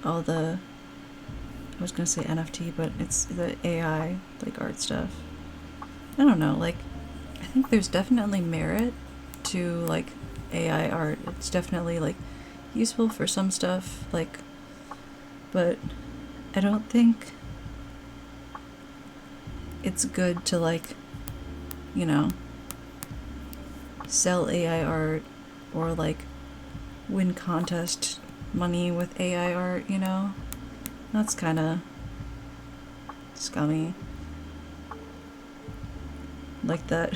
all the... I was gonna say NFT, but it's the AI, like, art stuff. I don't know, like, I think there's definitely merit to like AI art. It's definitely like useful for some stuff, like, but I don't think it's good to like, you know, sell AI art or like win contest money with AI art, you know? That's kind of scummy. Like that,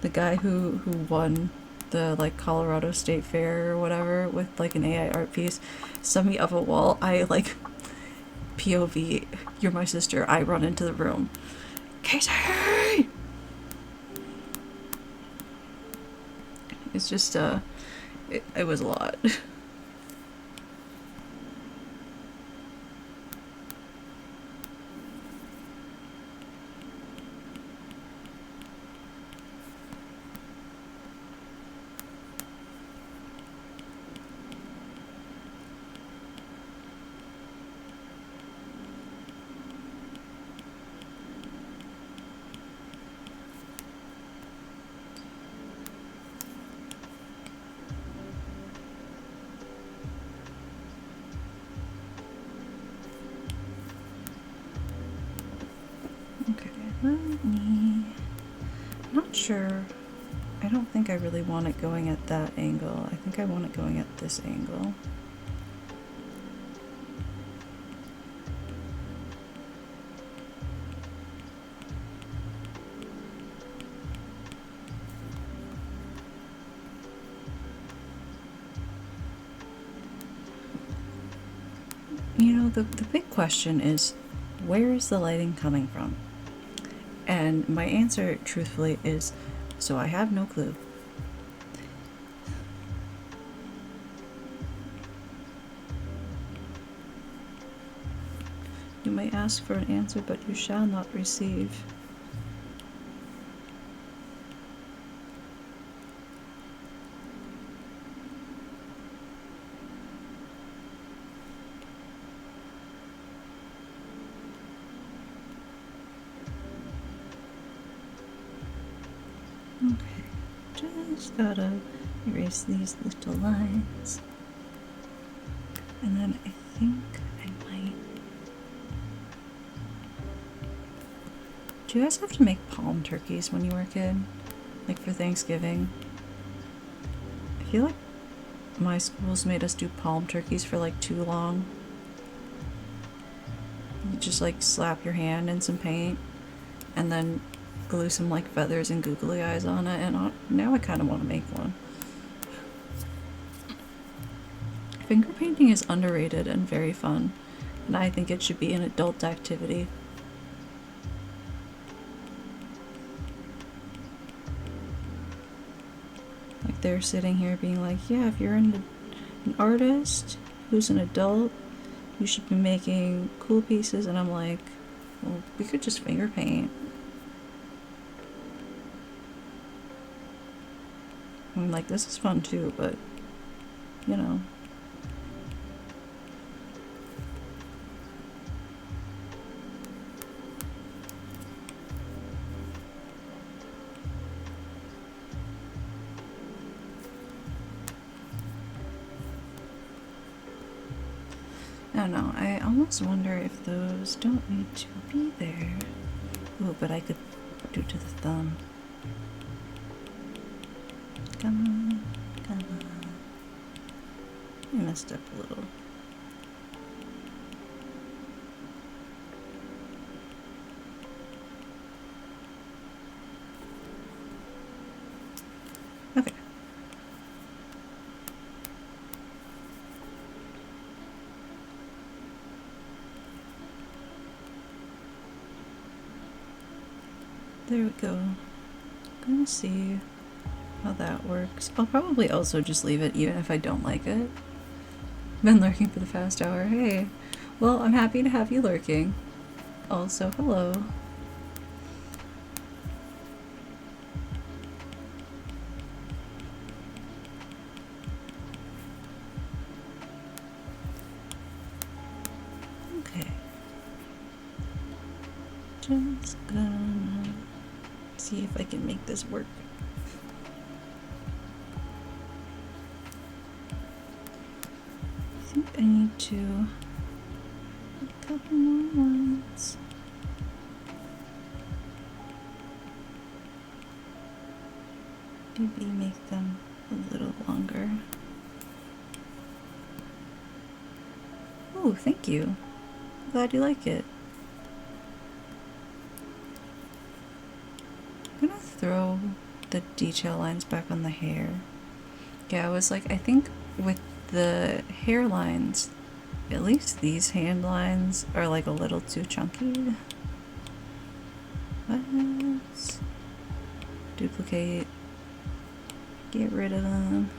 the guy who won the like Colorado State Fair or whatever with like an AI art piece sent me up a wall. I like POV, you're my sister. I run into the room. Casey! It's just it was a lot. Okay, let me... I'm not sure. I don't think I really want it going at that angle. I think I want it going at this angle. You know, the big question is, where is the lighting coming from? And my answer, truthfully, is, so I have no clue. You may ask for an answer, but you shall not receive. Okay, just gotta erase these little lines. And then I think I might... Do you guys have to make palm turkeys when you were a kid? Like for Thanksgiving? I feel like my schools made us do palm turkeys for like too long. You just like slap your hand in some paint and then glue some like feathers and googly eyes on it, and now I kind of want to make one. Finger painting is underrated and very fun, and I think it should be an adult activity. Like they're sitting here being like, yeah, if you're an artist who's an adult, you should be making cool pieces, and I'm like, well, we could just finger paint. I mean, like, this is fun too, but, you know. I don't know, I almost wonder if those don't need to be there. Oh, but I could do to the thumb. Come on, come on. I messed up a little. Okay. There we go. Gonna see how that works. I'll probably also just leave it even if I don't like it. Been lurking for the past hour. Hey. Well, I'm happy to have you lurking. Also, hello. Okay. Just gonna see if I can make this work. I need to a couple more ones. Maybe make them a little longer. Oh, thank you. I'm glad you like it. I'm gonna throw the detail lines back on the hair. Yeah, I was like, I think with the hair lines, at least these hand lines are like a little too chunky. Let's duplicate, get rid of them.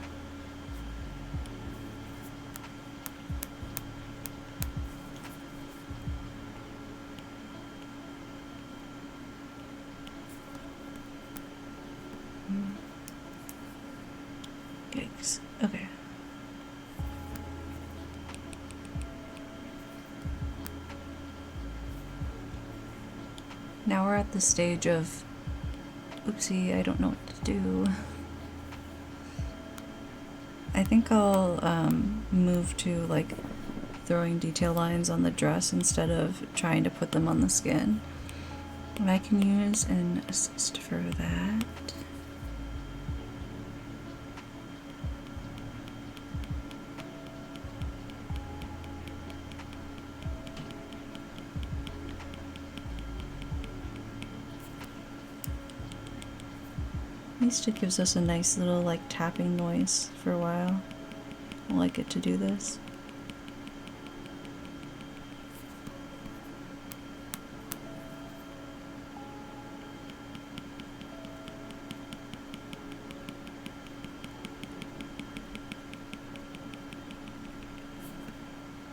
Yikes. Okay. Now we're at the stage of, oopsie, I don't know what to do. I think I'll move to like throwing detail lines on the dress instead of trying to put them on the skin. And I can use an assist for that. At least it gives us a nice little like tapping noise for a while. I like it to do this.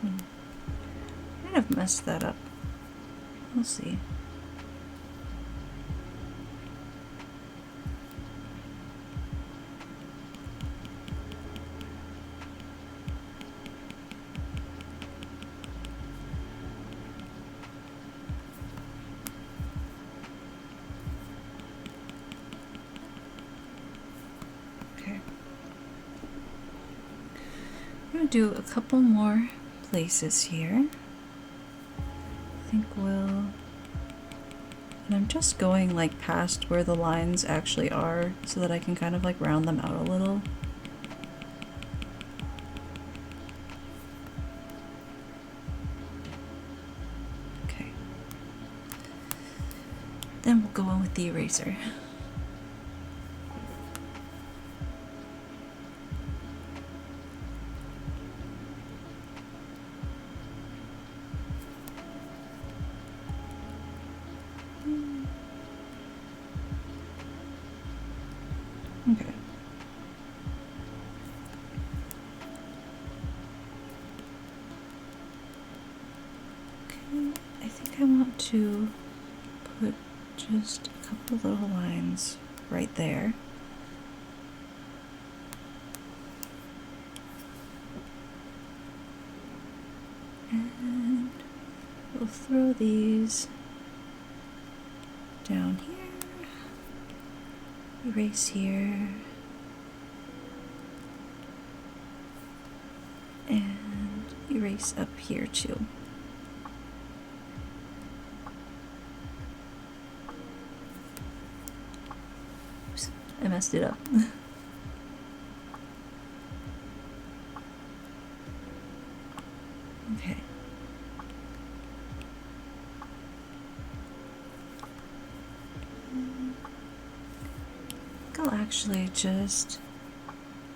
I might have messed that up. We'll see. Okay. I'm gonna do a couple more places here. I think we'll, and I'm just going like past where the lines actually are so that I can kind of like round them out a little. Okay. Then we'll go in with the eraser. Okay. Okay, I think I want to put just a couple little lines right there. And we'll throw these down here, erase here, and erase up here too. Oops, I messed it up. Okay. I'll actually just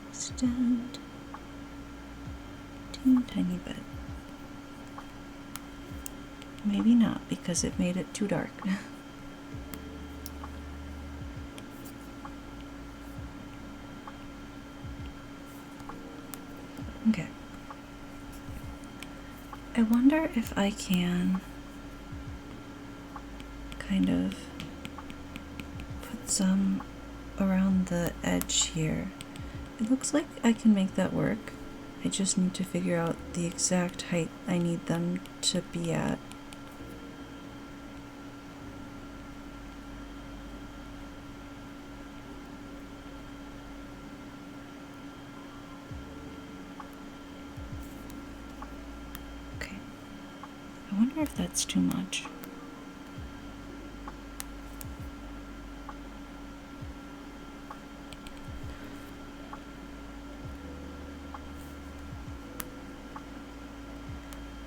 extend a teeny tiny bit. Maybe not, because it made it too dark. Okay. I wonder if I can kind of put some around the edge here. It looks like I can make that work. I just need to figure out the exact height I need them to be at. wonder if that's too much.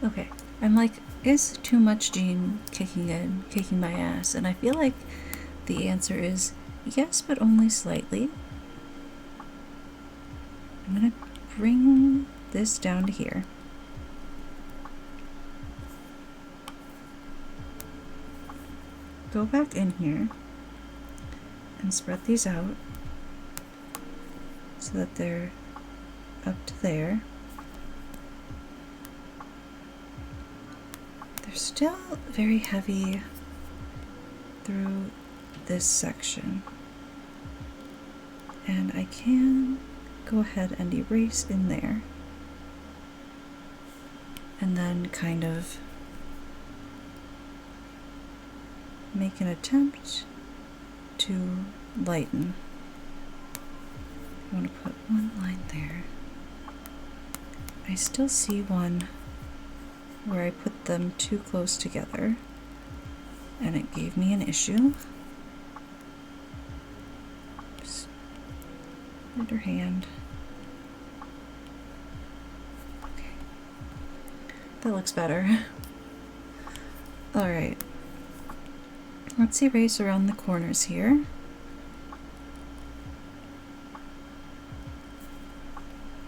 Okay, I'm like, is too much Jean kicking my ass? And I feel like the answer is yes, but only slightly. I'm gonna bring this down to here. Go back in here and spread these out so that they're up to there. They're still very heavy through this section, and I can go ahead and erase in there and then kind of make an attempt to lighten. I want to put one line there. I still see one where I put them too close together and it gave me an issue. Just underhand. Okay. That looks better. Alright. Let's erase around the corners here.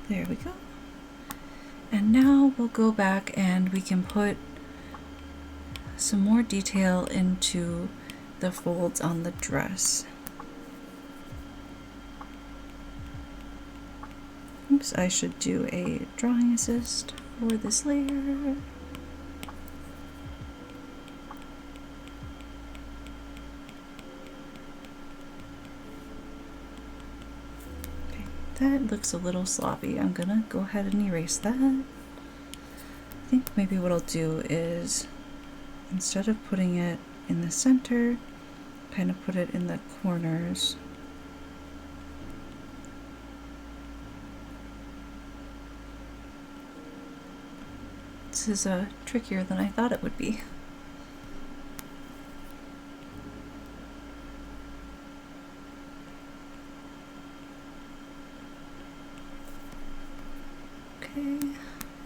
There we go. And now we'll go back and we can put some more detail into the folds on the dress. Oops, I should do a drawing assist for this layer. That looks a little sloppy. I'm gonna go ahead and erase that. I think maybe what I'll do is, instead of putting it in the center, kind of put it in the corners. This is trickier than I thought it would be.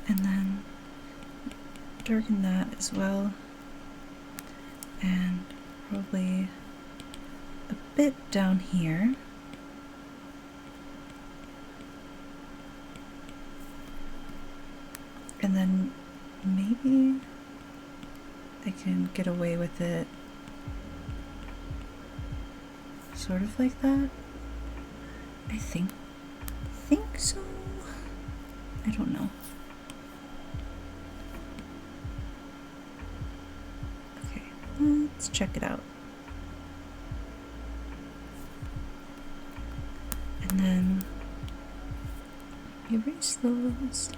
And then darken that as well, and probably a bit down here. And then maybe I can get away with it sort of like that. I think so. I don't know. Okay, let's check it out. And then erase those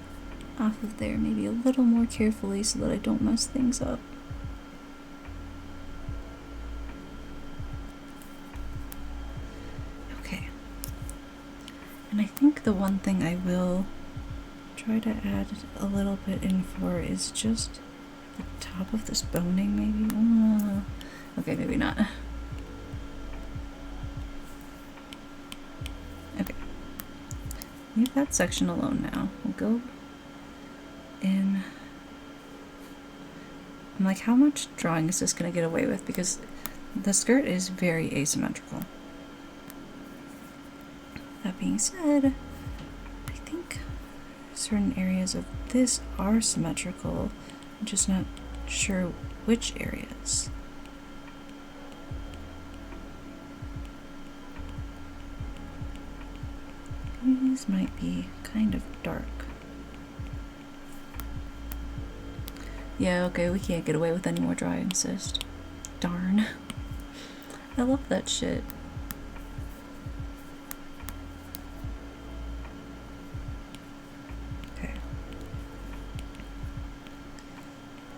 off of there maybe a little more carefully so that I don't mess things up. Okay. And I think the one thing I will try to add a little bit in for is just the top of this boning, maybe. Okay, maybe not. Okay, leave that section alone now. We'll go in. I'm like, how much drawing is this gonna get away with? Because the skirt is very asymmetrical. That being said, I think certain areas of this are symmetrical. I'm just not sure which areas. These might be kind of dark. Yeah, okay, we can't get away with any more drawing assist. Darn. I love that shit.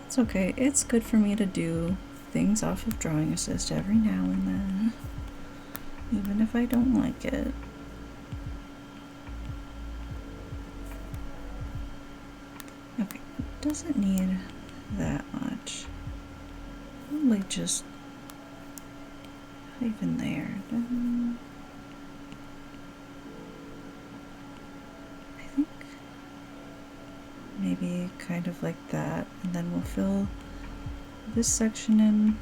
It's okay. It's good for me to do things off of drawing assist every now and then, even if I don't like it. Okay, it doesn't need that much. stretch. Probably just not even there. I think maybe kind of like that, and then we'll fill this section in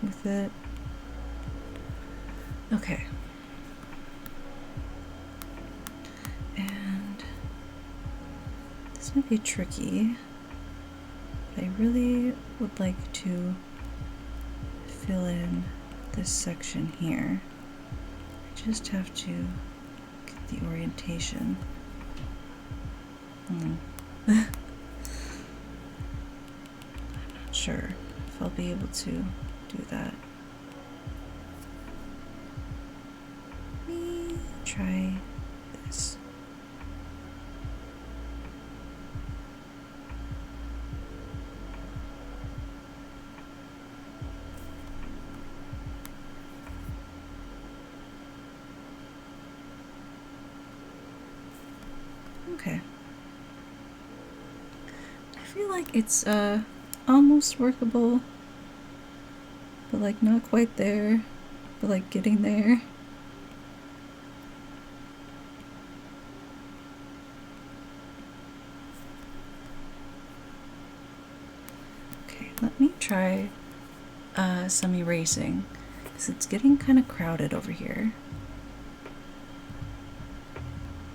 with it. Okay. And this might be tricky. I really would like to fill in this section here. I just have to get the orientation. I'm not sure if I'll be able to do that. Let me try this. Okay. I feel like it's almost workable, but like not quite there, but like getting there. Okay, let me try some erasing, because it's getting kind of crowded over here.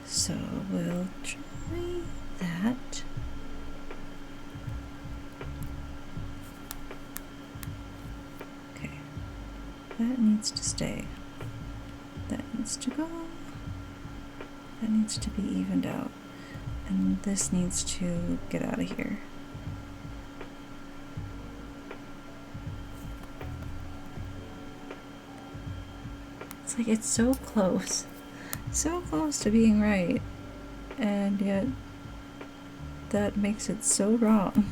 So we'll try that. Okay, that needs to stay. That needs to go. That needs to be evened out. And this needs to get out of here. It's like it's so close to being right, and yet that makes it so wrong.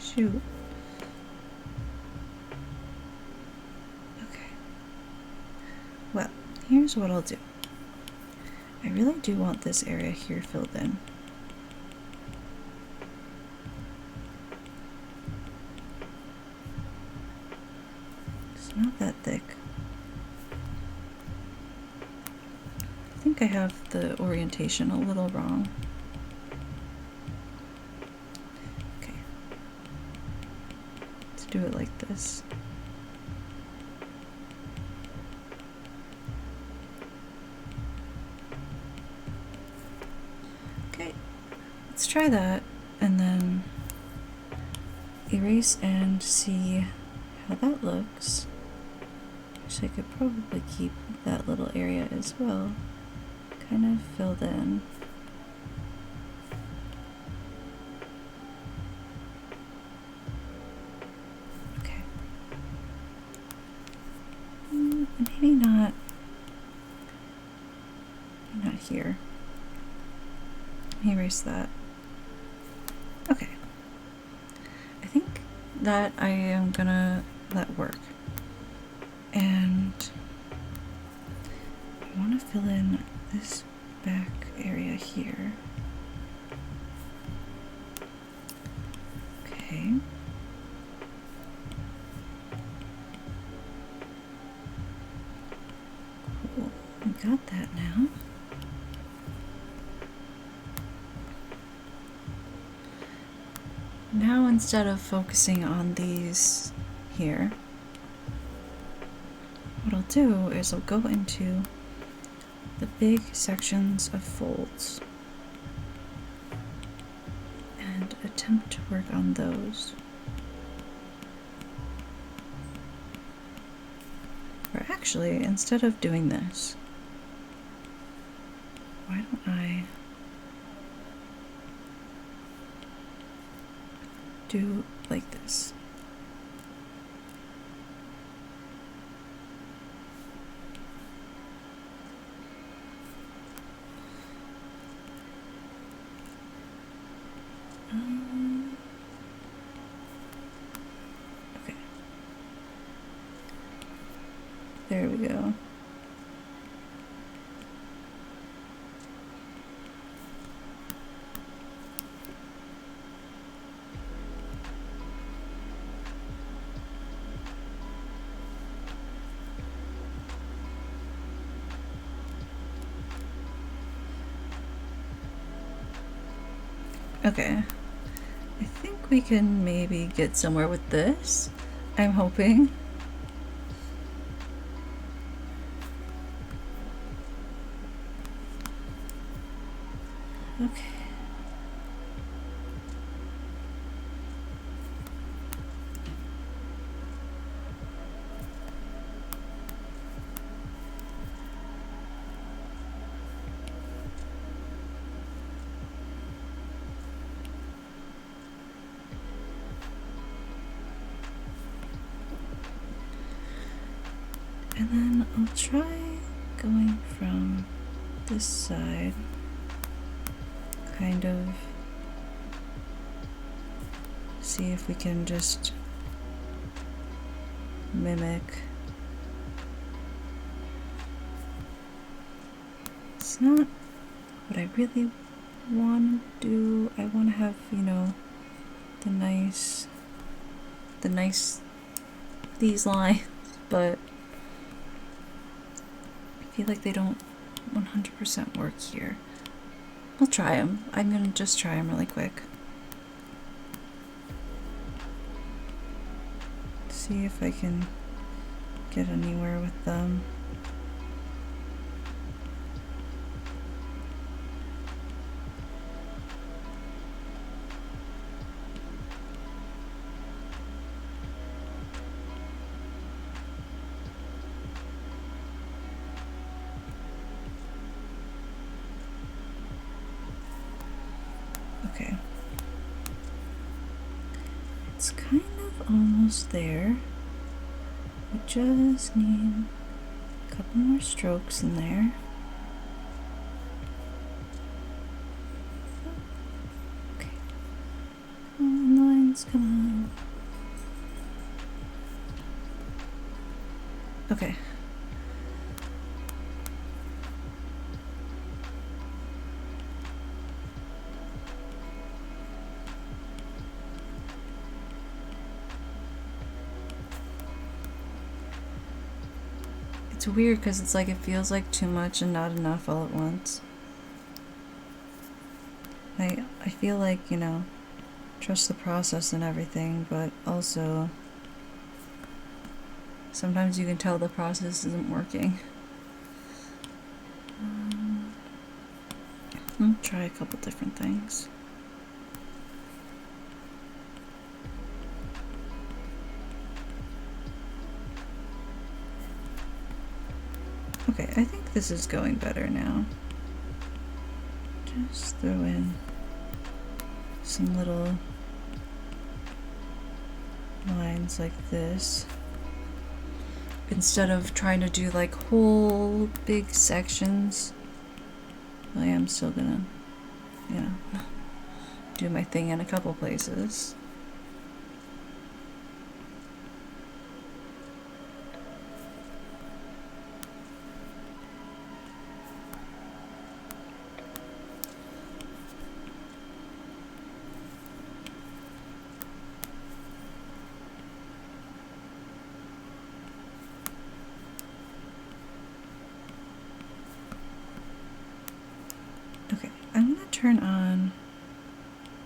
Shoot. Okay. Well, here's what I'll do. I really do want this area here filled in. It's not that thick. I think I have the orientation a little wrong. Okay. Let's do it like this. Okay, let's try that and then erase and see how that looks. Wish I could probably keep that little area as well kind of filled in. Okay. Maybe not here. Let me erase that. Okay. I think that I am gonna let work. And I want to fill in this back area here. Okay. Cool. We got that now. Now instead of focusing on these here, what I'll do is I'll go into the big sections of folds and attempt to work on those. Or actually, instead of doing this, why don't I do like this? Okay. There we go. Okay. I think we can maybe get somewhere with this. I'm hoping. Okay. And then I'll try going from this side, kind of see if we can just mimic. It's not what I really want to do. I want to have, you know, these lines, but I feel like they don't 100% work here. I'll try them. I'm gonna just try them really quick. See if I can get anywhere with them. Okay. It's kind of almost there. We just need a couple more strokes in there. Okay. Come on, lines, come on. Okay. It's weird because it's like it feels like too much and not enough all at once. I feel like, you know, trust the process and everything, but also sometimes you can tell the process isn't working. I'll try a couple different things. Okay, I think this is going better now. Just throw in some little lines like this. Instead of trying to do like whole big sections, I am still gonna, you know, do my thing in a couple places. Okay, I'm gonna turn on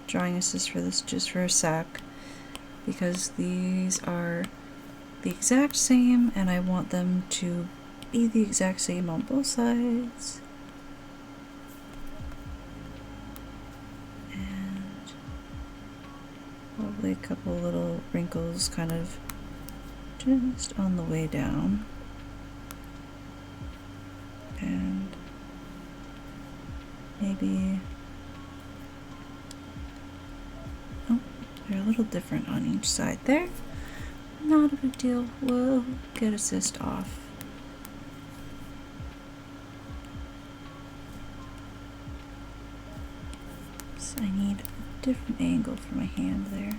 drawing assist for this just for a sec, because these are the exact same and I want them to be the exact same on both sides. And probably a couple little wrinkles kind of just on the way down. And maybe, oh, they're a little different on each side there. Not a big deal, we'll get assist off. So I need a different angle for my hand there.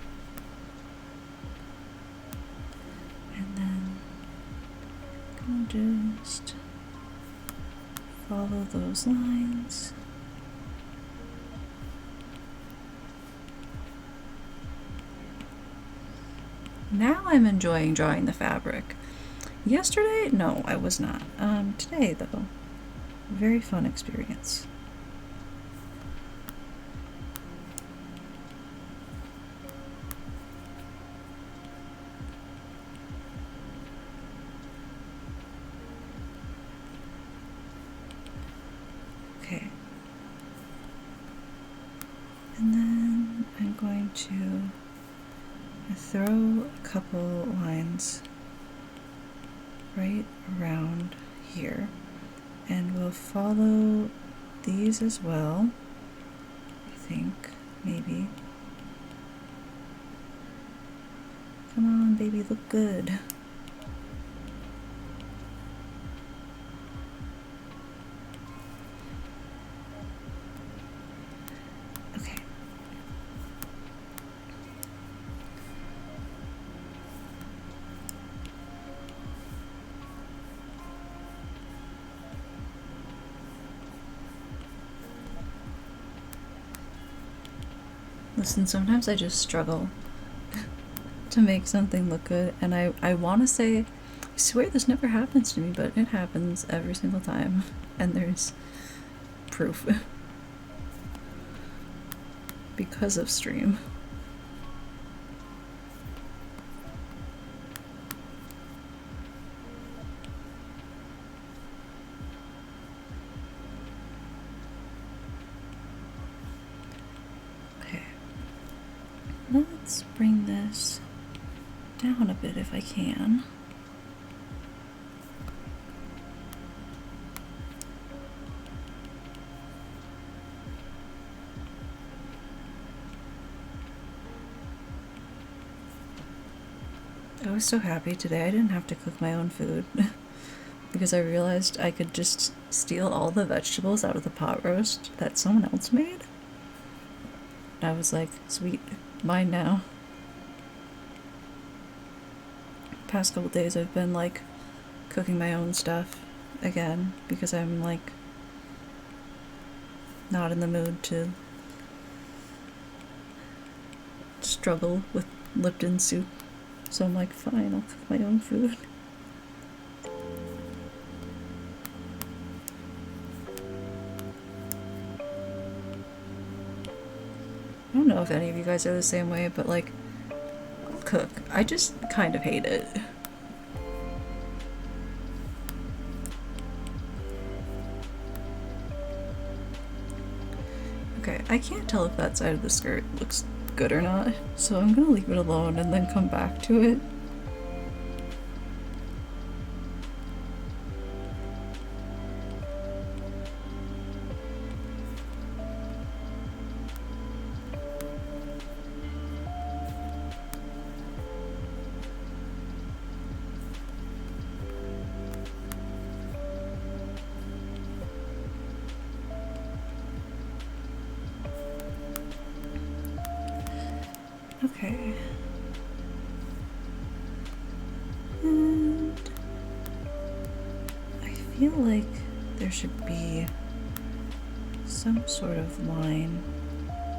And then I'm gonna just follow those lines. Now I'm enjoying drawing the fabric. Yesterday, no, I was not. Today, though, very fun experience. Okay. And then I'm going to throw a couple lines right around here, and we'll follow these as well, I think, maybe. Come on, baby, look good. Okay. Listen, sometimes I just struggle to make something look good, and I want to say, I swear this never happens to me, but it happens every single time, and there's proof because of stream. Okay, let's bring this down a bit if I can. I was so happy today I didn't have to cook my own food because I realized I could just steal all the vegetables out of the pot roast that someone else made. And I was like, sweet, mine now. Past couple days I've been like cooking my own stuff again because I'm like not in the mood to struggle with Lipton soup. So I'm like, fine, I'll cook my own food. I don't know if any of you guys are the same way, but like, cook. I just kind of hate it. Okay, I can't tell if that side of the skirt looks good or not, so I'm gonna leave it alone and then come back to it. Okay. And I feel like there should be some sort of line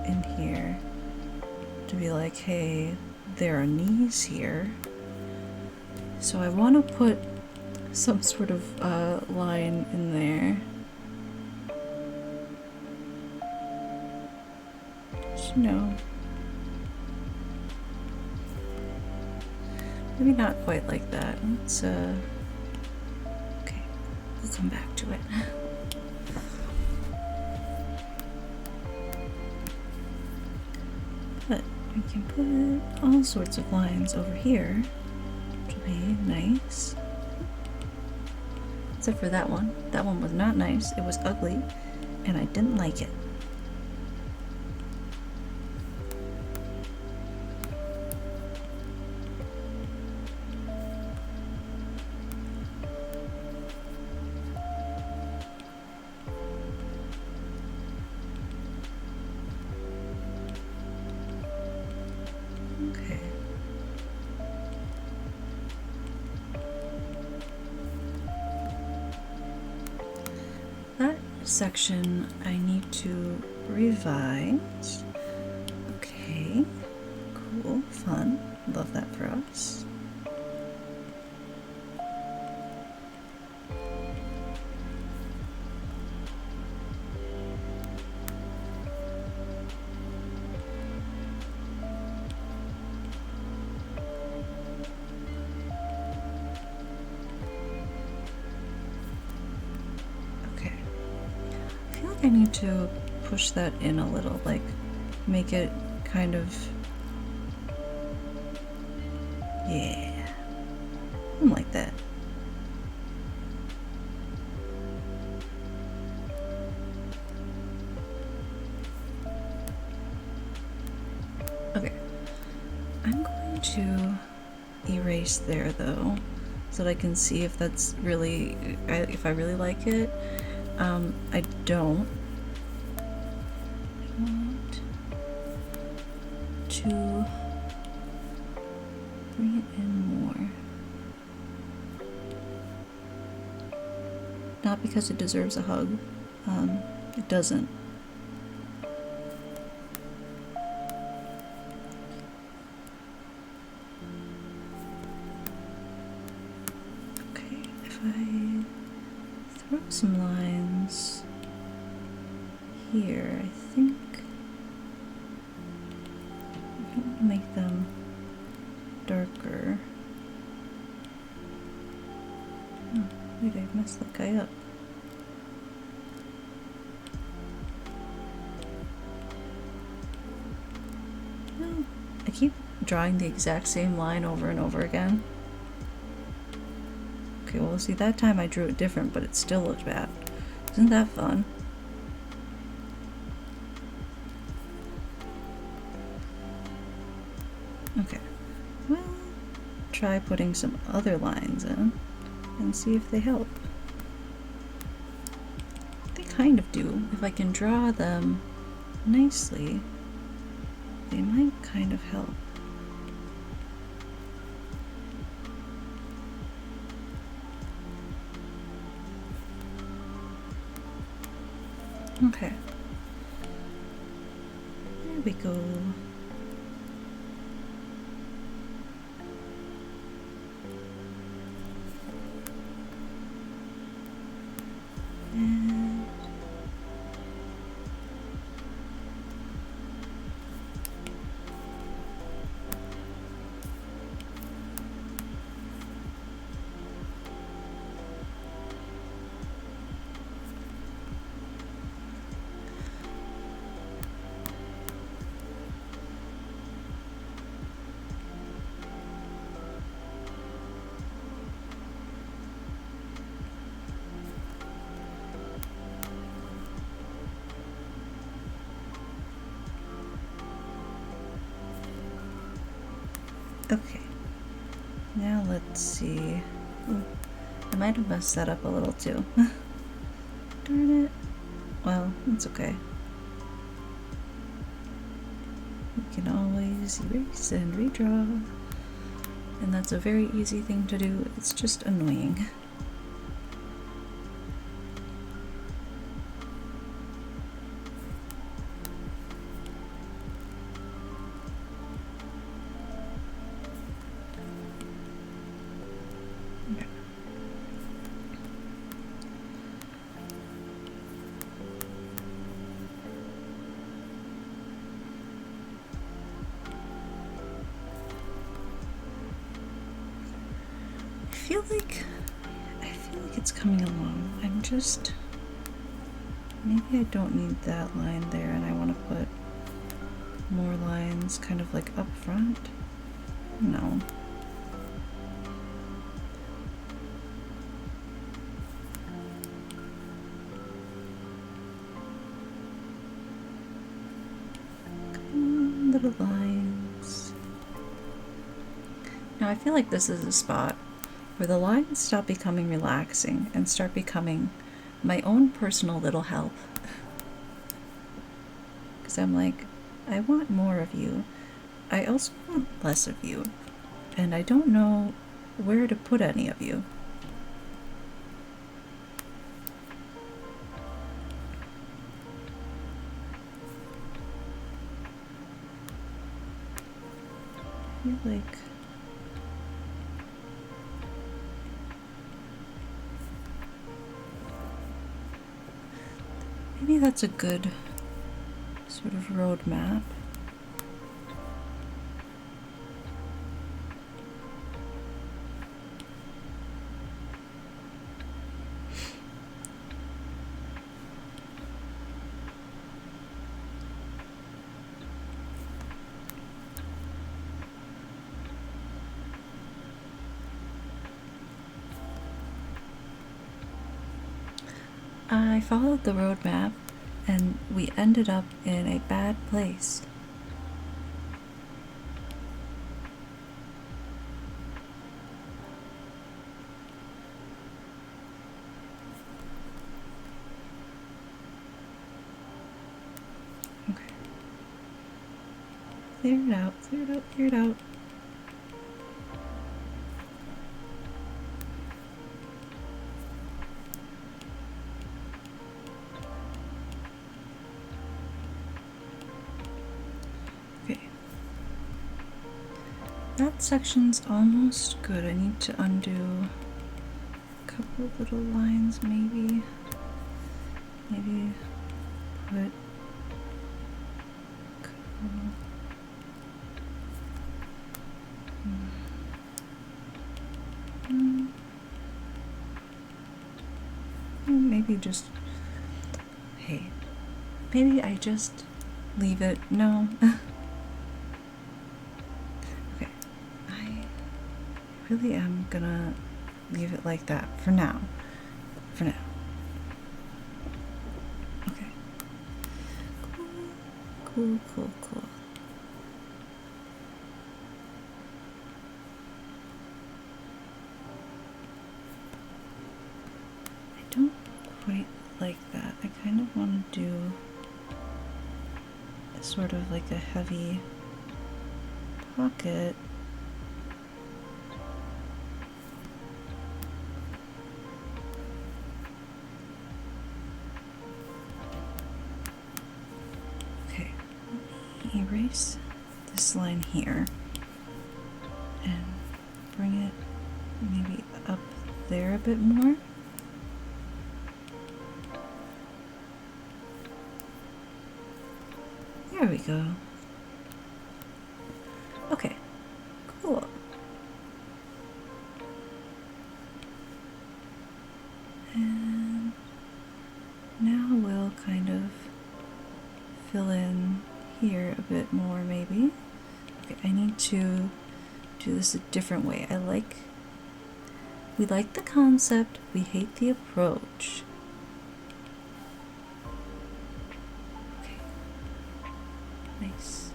in here to be like, hey, there are knees here. So I want to put some sort of line in there. Just, you know, maybe not quite like that. Let's, okay, we'll come back to it. But we can put all sorts of lines over here, which will be nice. Except for that one. That one was not nice. It was ugly, and I didn't like it. Section I need to revise. Okay, cool, fun. Love that for us. I need to push that in a little, like make it kind of, yeah, something like that. Okay, I'm going to erase there though, so that I can see if that's really, if I really like it. I don't want to bring it in more. Not because it deserves a hug. It doesn't. Okay, if I throw some lines here, I think I want to make them darker. Oh, wait, I messed that guy up. No, I keep drawing the exact same line over and over again. Okay, well, see, that time I drew it different, but it still looked bad. Isn't that fun? Okay, well, try putting some other lines in and see if they help. They kind of do. If I can draw them nicely, they might kind of help. Okay. There we go. And okay, now let's see. Ooh, I might have messed that up a little too. Darn it. Well, it's okay. We can always erase and redraw. And that's a very easy thing to do. It's just annoying. I feel like it's coming along. I'm just, maybe I don't need that line there and I want to put more lines kind of like up front. No. Come on, little lines. Now I feel like this is a spot where the lines stop becoming relaxing and start becoming my own personal little help. Because I'm like, I want more of you. I also want less of you. And I don't know where to put any of you. I feel like maybe that's a good sort of roadmap. I followed the roadmap and we ended up in a bad place. Okay. Clear it out, clear it out, clear it out. That section's almost good. I need to undo a couple of little lines, maybe. Maybe put maybe just, hey, maybe I just leave it. No. Okay, I really am gonna leave it like that for now. For now. Okay. Cool, cool, cool. I don't quite like that. I kind of want to do sort of like a heavy pocket. Okay, let me erase this line here and bring it maybe up there a bit more. There we go. Okay, cool. And now we'll kind of fill in here a bit more, maybe. Okay, I need to do this a different way. We like the concept, we hate the approach. Okay, nice.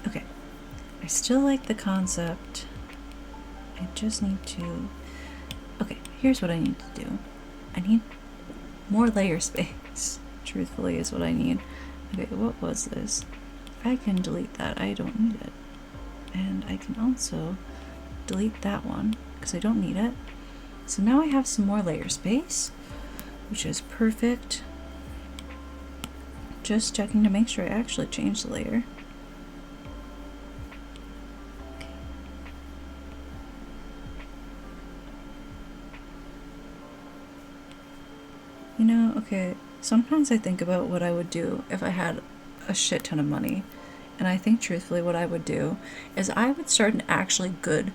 Okay, I still like the concept. I just need to, okay, here's what I need to do. I need more layer space, truthfully, is what I need. Okay, what was this? If I can delete that, I don't need it. And I can also delete that one, because I don't need it. So now I have some more layer space, which is perfect. Just checking to make sure I actually changed the layer. You know, okay, sometimes I think about what I would do if I had a shit ton of money. And I think truthfully what I would do is I would start an actually good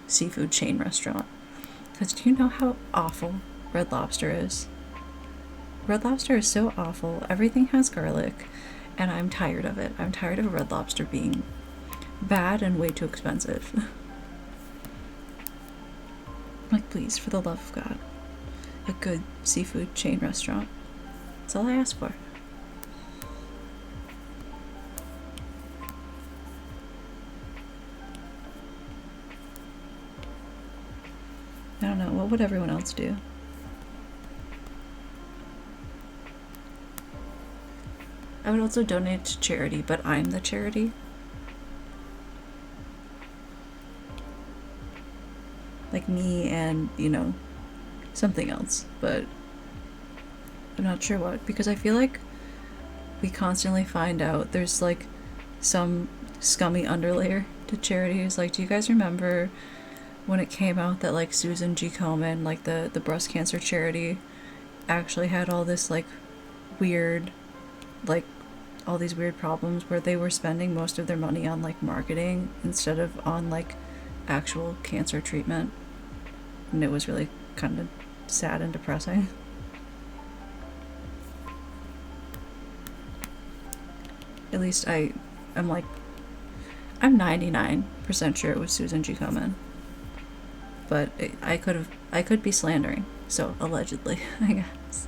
seafood chain restaurant. Because do you know how awful Red Lobster is? Red Lobster is so awful. Everything has garlic. And I'm tired of it. I'm tired of Red Lobster being bad and way too expensive. Like, please, for the love of God. A good seafood chain restaurant. That's all I ask for. I don't know, what would everyone else do? I would also donate to charity, but I'm the charity. Like me and, you know, something else, but I'm not sure what, because I feel like we constantly find out there's like some scummy underlayer to charities. Like, do you guys remember when it came out that like Susan G. Komen, like the breast cancer charity, actually had all this like weird, like all these weird problems where they were spending most of their money on like marketing instead of on like actual cancer treatment, and it was really kind of sad and depressing. At least I'm like, I'm 99% sure it was Susan G. Komen. But I could be slandering, so allegedly, I guess.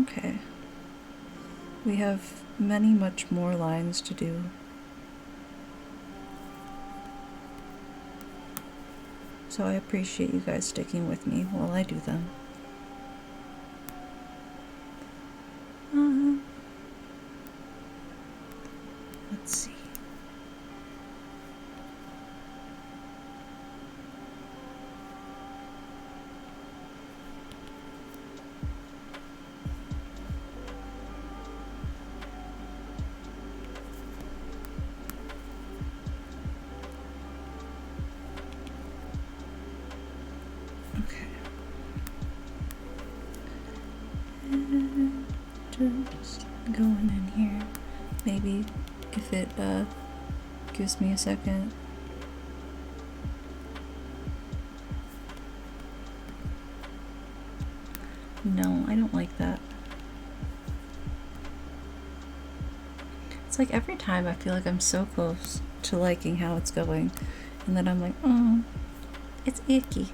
Okay. We have much more lines to do. So I appreciate you guys sticking with me while I do them. Let's see. Okay. And just going in here. Maybe if it gives me a second. No, I don't like that. It's like every time I feel like I'm so close to liking how it's going, and then I'm like, oh, it's icky.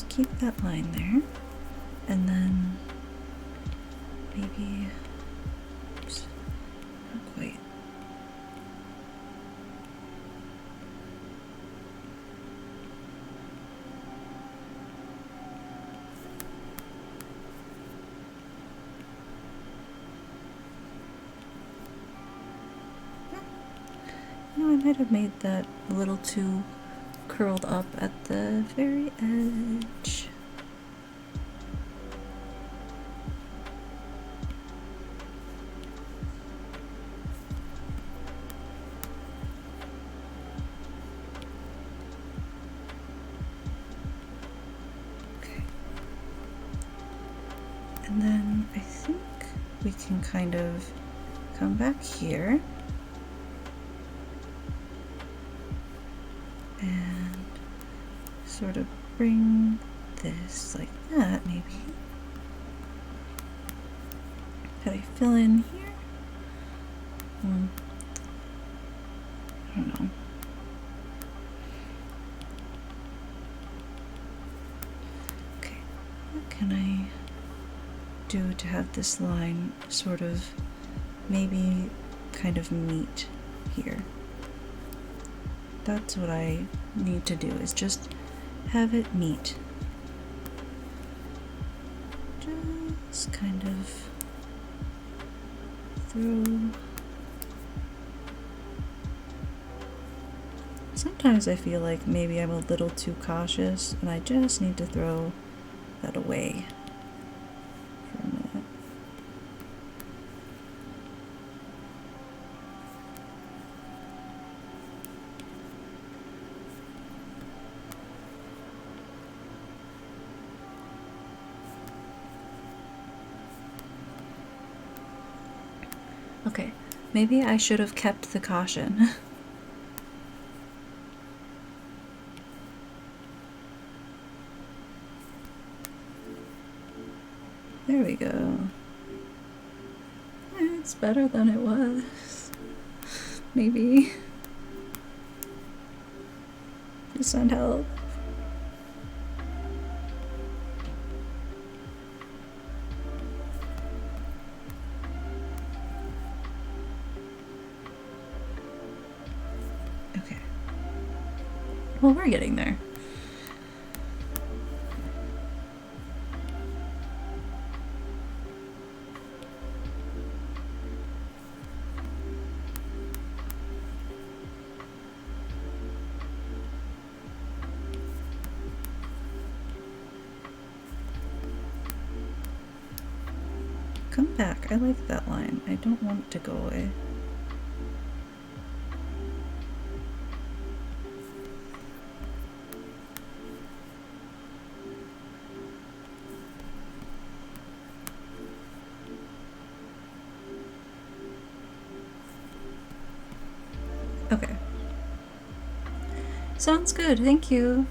Keep that line there, and then maybe, oops, not quite. No, I might have made that a little too curled up at the very edge. Okay. And then I think we can kind of come back here and sort of bring this like that, maybe. Could I fill in here? I don't know. Okay, what can I do to have this line sort of maybe kind of meet here? That's what I need to do, is just have it meet. Just kind of throw. Sometimes I feel like maybe I'm a little too cautious and I just need to throw that away for a minute. Okay, maybe I should have kept the caution. There we go. It's better than it was. Maybe. Just send help. Okay. Well, we're getting there. back. I like that line. I don't want it to go away. Okay. Sounds good, thank you.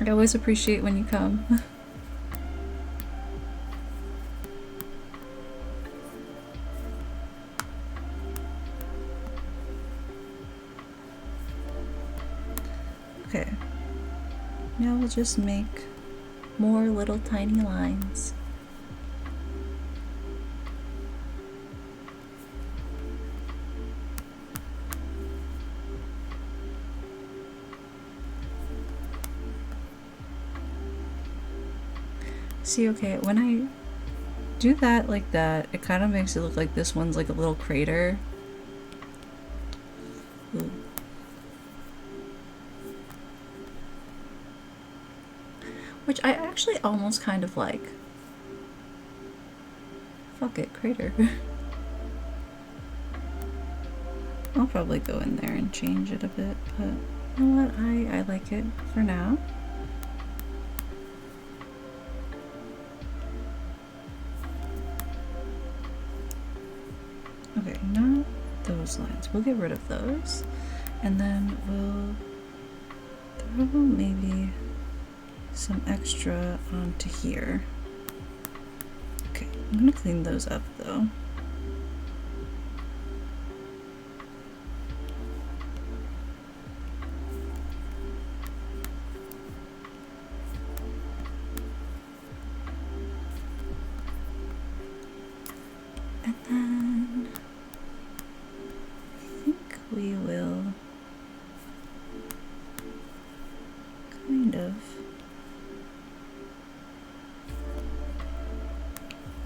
I always appreciate when you come. Okay. Now we'll just make more little tiny lines. See, okay, when I do that like that, it kind of makes it look like this one's like a little crater. Ooh. Which I actually almost kind of like. Fuck it, crater. I'll probably go in there and change it a bit, but you know what? I like it for now. Okay, not those lines. We'll get rid of those. And then we'll throw maybe some extra onto here. Okay, I'm gonna clean those up though. And then I think we will kind of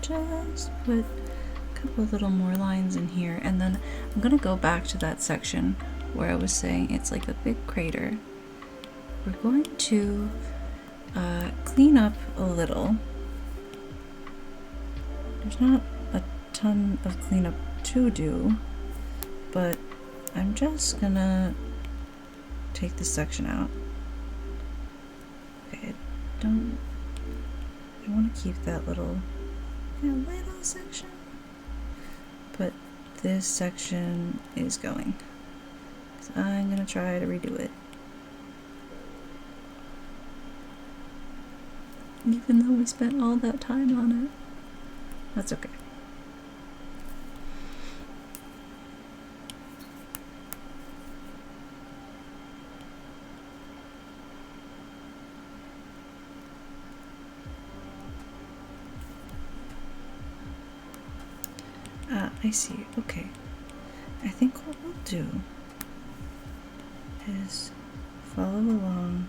just put a couple little more lines in here, and then I'm gonna go back to that section where I was saying it's like a big crater. We're going to clean up a little. There's not a ton of cleanup to do, but I'm just gonna take this section out. Okay, I want to keep that little section, but this section is going. So I'm gonna try to redo it. Even though we spent all that time on it. That's okay. I see. Okay. I think what we'll do is follow along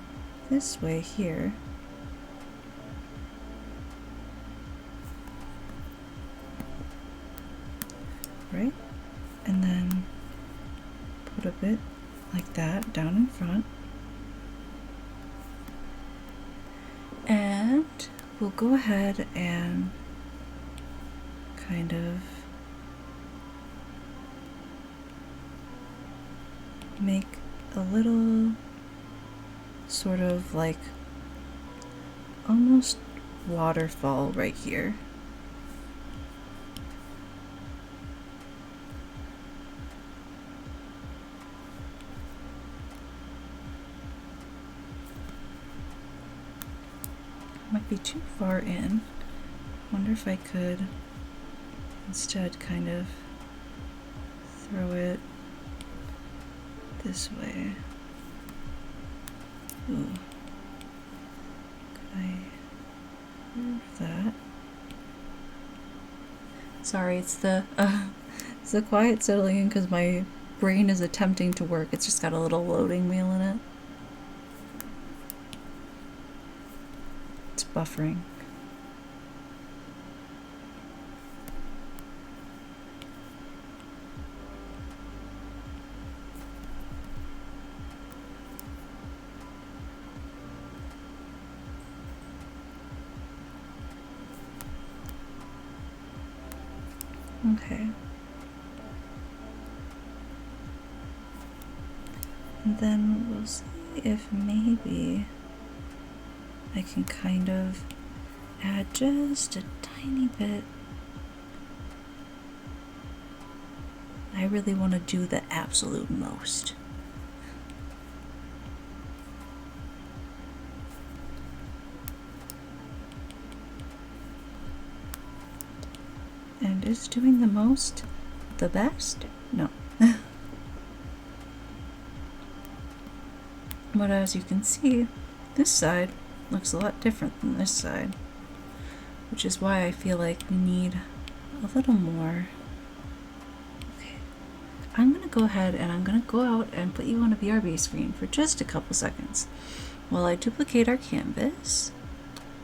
this way here. Right? And then put a bit like that down in front. And we'll go ahead and kind of make a little sort of like almost waterfall right here. Might be too far in. Wonder if I could instead kind of throw it this way. Ooh. Could I move that? Sorry, it's the quiet settling in because my brain is attempting to work. It's just got a little loading wheel in it. It's buffering. Okay. And then we'll see if maybe I can kind of add just a tiny bit. I really want to do the absolute most. And is doing the most the best? No. But as you can see, this side looks a lot different than this side, which is why I feel like we need a little more. Okay, I'm gonna go ahead and I'm gonna go out and put you on a BRB screen for just a couple seconds while I duplicate our canvas.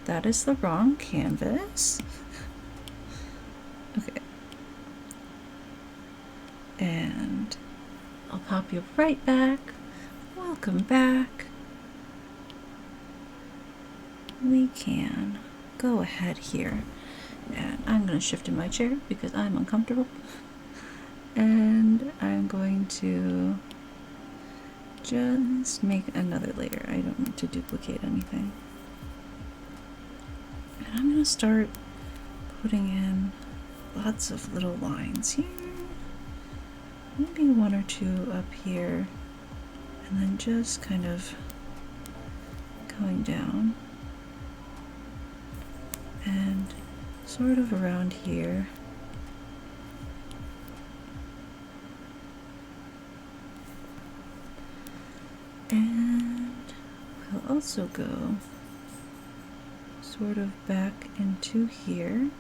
That is the wrong canvas. Okay. And I'll pop you right back. Welcome back. We can go ahead here, and I'm going to shift in my chair because I'm uncomfortable, and I'm going to just make another layer. I don't need to duplicate anything, and I'm going to start putting in lots of little lines here, maybe one or two up here, and then just kind of going down and sort of around here. And we'll also go sort of back into here.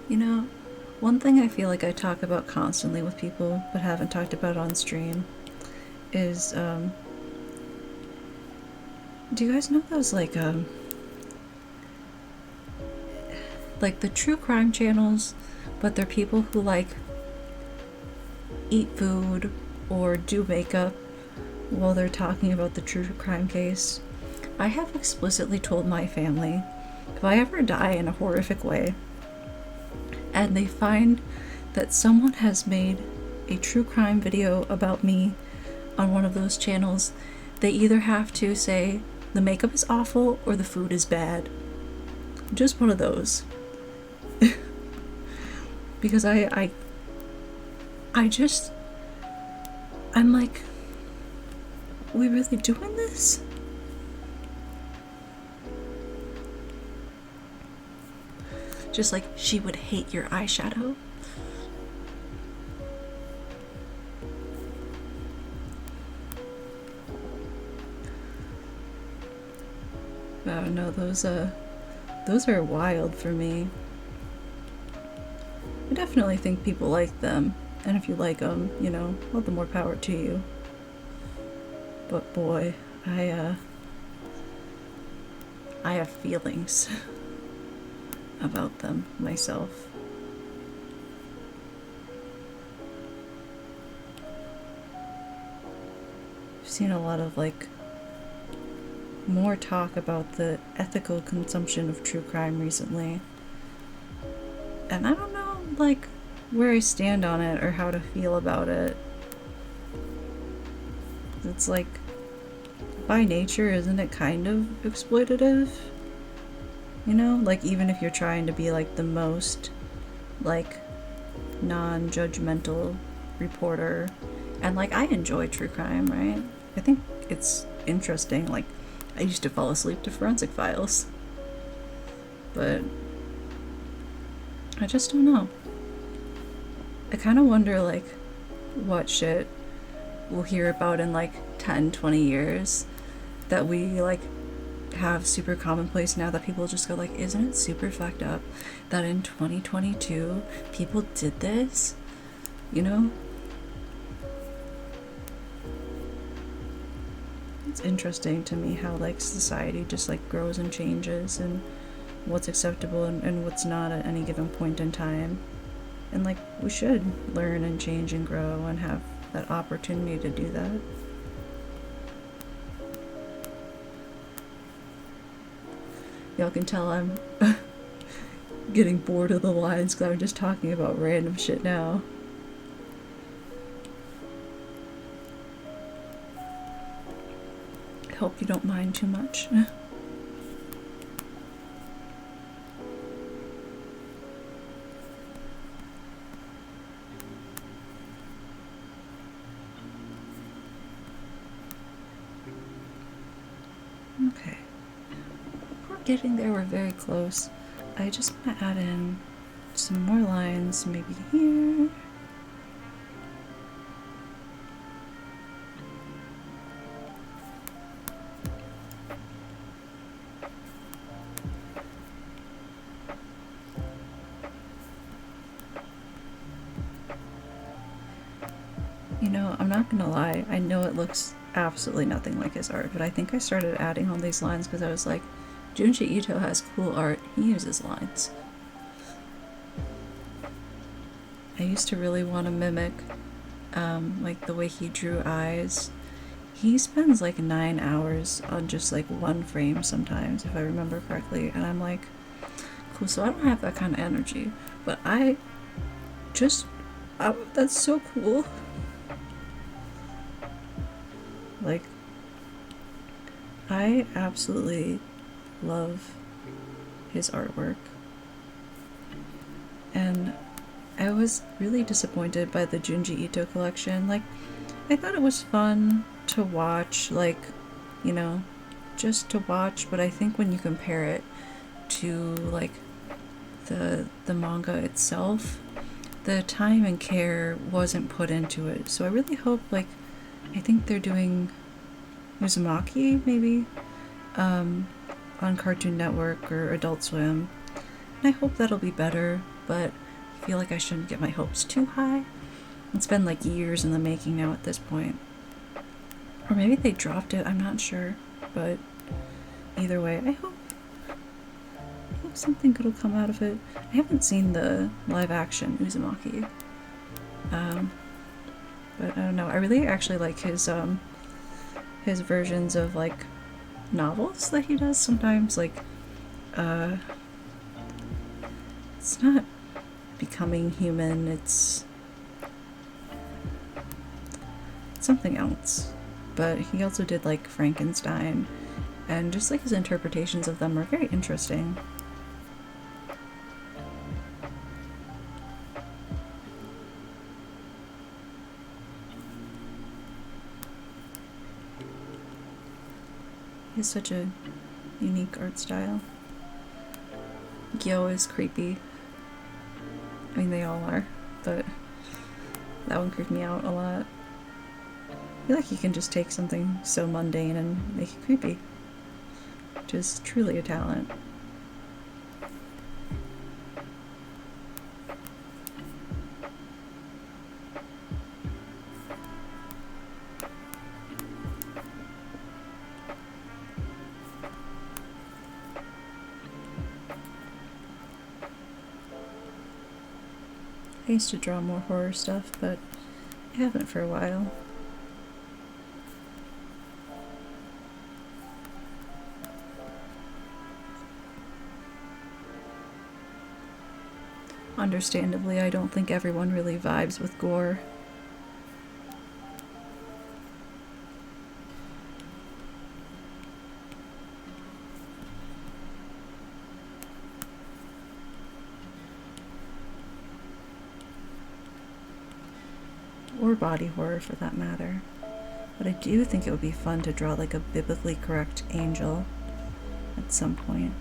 You know, one thing I feel like I talk about constantly with people but haven't talked about on stream is, do you guys know those like the true crime channels, but they're people who like eat food or do makeup while they're talking about the true crime case? I have explicitly told my family, if I ever die in a horrific way, and they find that someone has made a true crime video about me on one of those channels, they either have to say the makeup is awful or the food is bad. Just one of those. Because I'm like, we really doing this? Just like, she would hate your eyeshadow. I don't know, those are wild for me. I definitely think people like them, and if you like them, you know, all the more power to you. But boy, I have feelings about them myself. I've seen a lot of like more talk about the ethical consumption of true crime recently, and I don't know like where I stand on it or how to feel about it. It's like, by nature, isn't it kind of exploitative? You know, like even if you're trying to be like the most like non-judgmental reporter, and like I enjoy true crime, right? I think it's interesting. Like I used to fall asleep to Forensic Files, but I just don't know. I kind of wonder like what shit we'll hear about in like 10-20 years that we like have super commonplace now, that people just go like, isn't it super fucked up that in 2022 people did this? you know? It's interesting to me how like society just like grows and changes, and what's acceptable and what's not at any given point in time. And like we should learn and change and grow and have that opportunity to do that. Y'all can tell I'm getting bored of the lines because I'm just talking about random shit now. I hope you don't mind too much. Okay. We're getting there, we're very close. I just want to add in some more lines, maybe here. You know, I'm not gonna lie, I know it looks absolutely nothing like his art, but I think I started adding all these lines because I was like, Junji Ito has cool art, he uses lines. I used to really want to mimic like the way he drew eyes. He spends like 9 hours on just like one frame sometimes, if I remember correctly, and I'm like, cool, so I don't have that kind of energy, but that's so cool. Like, I absolutely love his artwork. And I was really disappointed by the Junji Ito collection. Like, I thought it was fun to watch, like, you know, just to watch, but I think when you compare it to, like, the manga itself, the time and care wasn't put into it. So I really hope, like, I think they're doing Uzumaki, maybe, on Cartoon Network or Adult Swim. And I hope that'll be better, but I feel like I shouldn't get my hopes too high. It's been like years in the making now at this point. Or maybe they dropped it, I'm not sure. But either way, I hope something good will come out of it. I haven't seen the live action Uzumaki. But I don't know. I really actually like his versions of like novels that he does sometimes. Like, it's not Becoming Human, it's something else. But he also did like Frankenstein, and just like his interpretations of them are very interesting. He has such a unique art style. Gyo is creepy. I mean, they all are, but that one creeped me out a lot. I feel like you can just take something so mundane and make it creepy, which is truly a talent. I used to draw more horror stuff, but I haven't for a while. Understandably, I don't think everyone really vibes with gore. Or body horror for that matter. But I do think it would be fun to draw like a biblically correct angel at some point.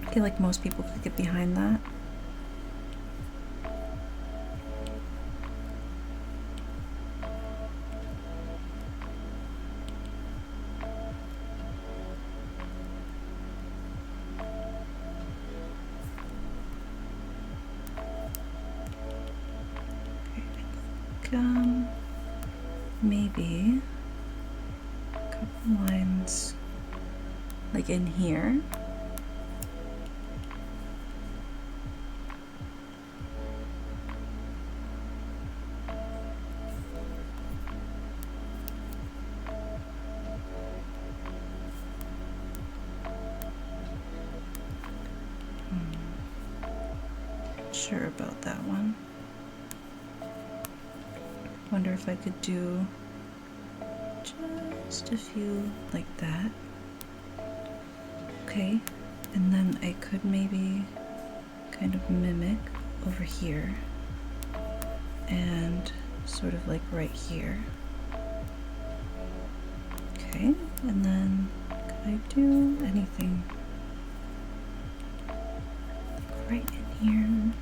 I feel like most people could get behind that. maybe a couple lines like in here. Sure about that one. Wonder if I could do just a few like that. Okay, and then I could maybe kind of mimic over here and sort of like right here. Okay, and then could I do anything like right in here?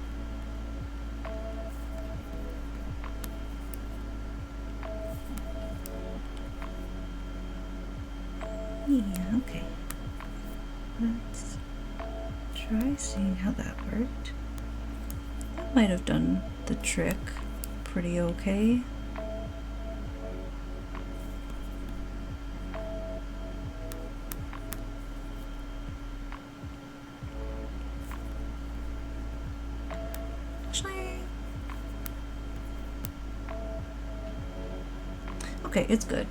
Yeah, okay. Let's try seeing how that worked. That might have done the trick pretty okay. Actually, okay, it's good.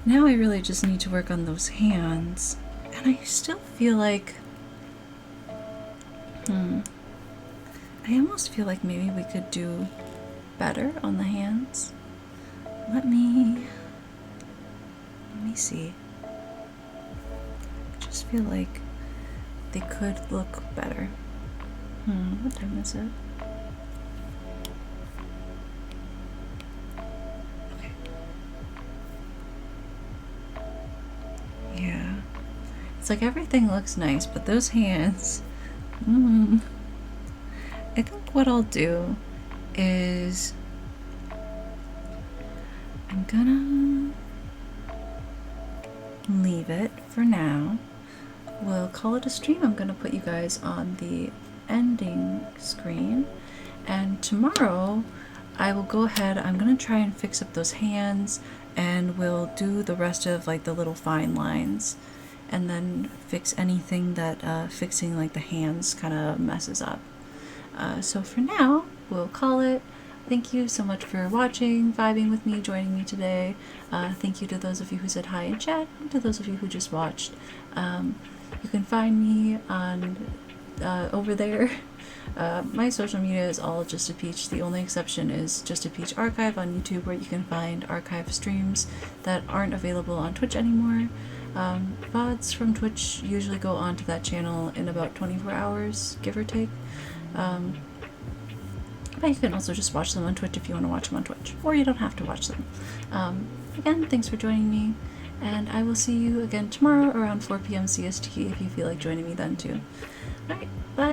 Now I really just need to work on those hands, and I still feel like, I almost feel like maybe we could do better on the hands. Let me see. I just feel like they could look better. What time is it? Yeah. It's like everything looks nice, but those hands, I think what I'll do is I'm gonna leave it for now. We'll call it a stream. I'm gonna put you guys on the ending screen, and tomorrow I will go ahead, I'm gonna try and fix up those hands, and we'll do the rest of like the little fine lines, and then fix anything that fixing like the hands kind of messes up. So for now, we'll call it. Thank you so much for watching, vibing with me, joining me today. Thank you to those of you who said hi in chat, and to those of you who just watched. You can find me on over there. My social media is all jstapch. The only exception is jstapch archive on YouTube, where you can find archive streams that aren't available on Twitch anymore. VODs from Twitch usually go onto that channel in about 24 hours, give or take. But you can also just watch them on Twitch if you want to watch them on Twitch, or you don't have to watch them. Again, thanks for joining me, and I will see you again tomorrow around 4 p.m. CST if you feel like joining me then too. Alright, bye!